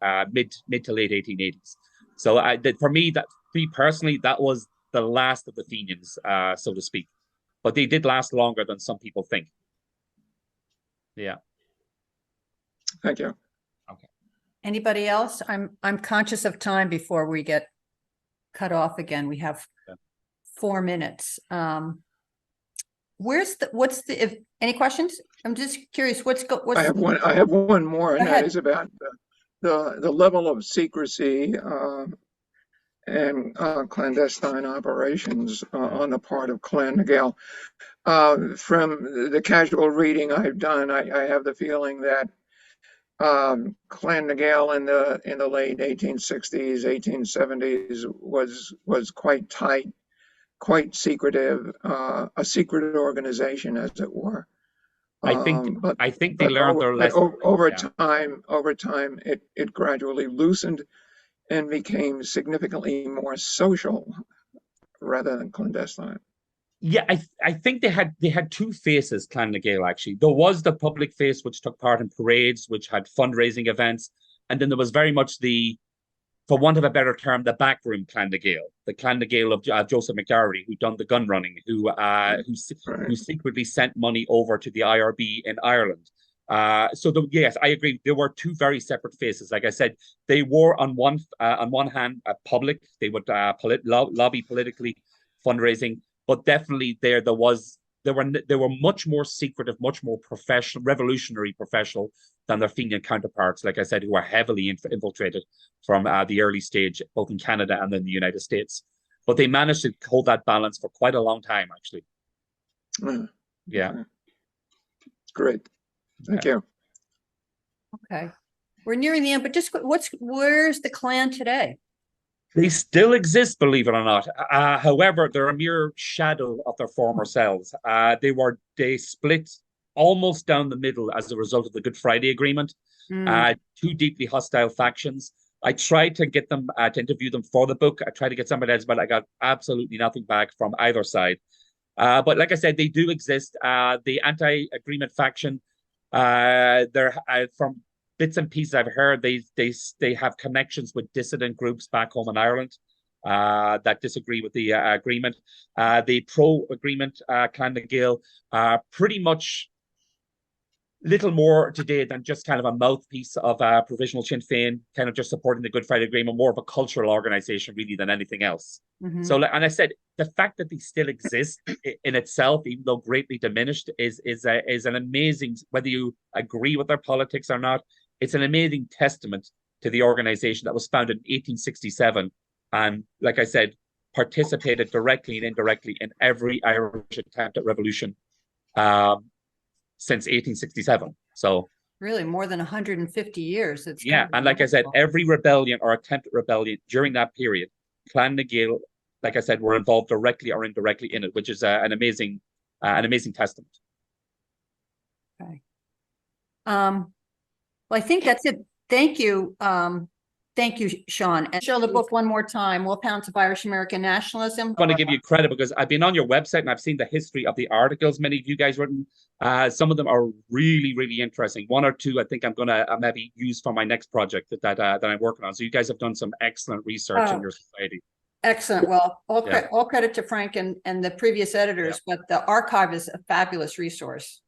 mid to late 1880s. So for me personally, that was the last of the Fenians, so to speak. But they did last longer than some people think. Yeah. Thank you. Okay. Anybody else? I'm conscious of time before we get cut off again. We have 4 minutes. If any questions? I'm just curious. I have one more, and that ahead. is about the level of secrecy and clandestine operations on the part of Clan na Gael. From the casual reading I've done, I have the feeling that Clan na Gael in the late 1860s, 1870s was quite tight, quite secretive, a secret organization, as it were. I think they learned their lesson. Over time, it gradually loosened and became significantly more social rather than clandestine. Yeah, I think they had two faces, Clan na Gael, actually. There was the public face, which took part in parades, which had fundraising events, and then there was very much for want of a better term, the backroom Clan na Gael, the Clan na Gael of Joseph McDougherty, who done the gun running, who secretly sent money over to the IRB in Ireland. Yes, I agree. There were two very separate faces. Like I said, they were on one hand public. They would lobby politically, fundraising. But definitely they were much more secretive, much more professional, revolutionary professional than their Fenian counterparts, like I said, who were heavily infiltrated from the early stage, both in Canada and then the United States. But they managed to hold that balance for quite a long time, actually. Yeah. Great. Thank you. Okay. We're nearing the end, but just where's the clan today? They still exist, believe it or not. However, they're a mere shadow of their former selves. They split almost down the middle as a result of the Good Friday Agreement. Two deeply hostile factions. I tried to get them to interview them for the book. I tried to get somebody else, but I got absolutely nothing back from either side. But like I said, they do exist. The anti-agreement faction, they're from bits and pieces I've heard, they have connections with dissident groups back home in Ireland that disagree with the agreement. The pro-agreement Clan na Gael are pretty much little more today than just kind of a mouthpiece of Provisional Sinn Féin, kind of just supporting the Good Friday Agreement, more of a cultural organization really than anything else. So, and I said, the fact that they still exist in itself, even though greatly diminished, is an amazing, whether you agree with their politics or not, it's an amazing testament to the organization that was founded in 1867. And like I said, participated directly and indirectly in every Irish attempt at revolution since 1867. So really more than 150 years. It's and like I said, every rebellion or attempted rebellion during that period, Clan na Gael, like I said, were involved directly or indirectly in it, which is an amazing testament. Okay. Well, I think that's it. Thank you. Thank you, Sean. And show the book one more time, Wolfhounds of Irish-American Nationalism. I'm going to give you credit because I've been on your website and I've seen the history of the articles many of you guys written. Some of them are really, really interesting. One or two I think I'm going to maybe use for my next project that I'm working on. So you guys have done some excellent research in your society. Excellent. Well, all credit to Frank and the previous editors, but the archive is a fabulous resource.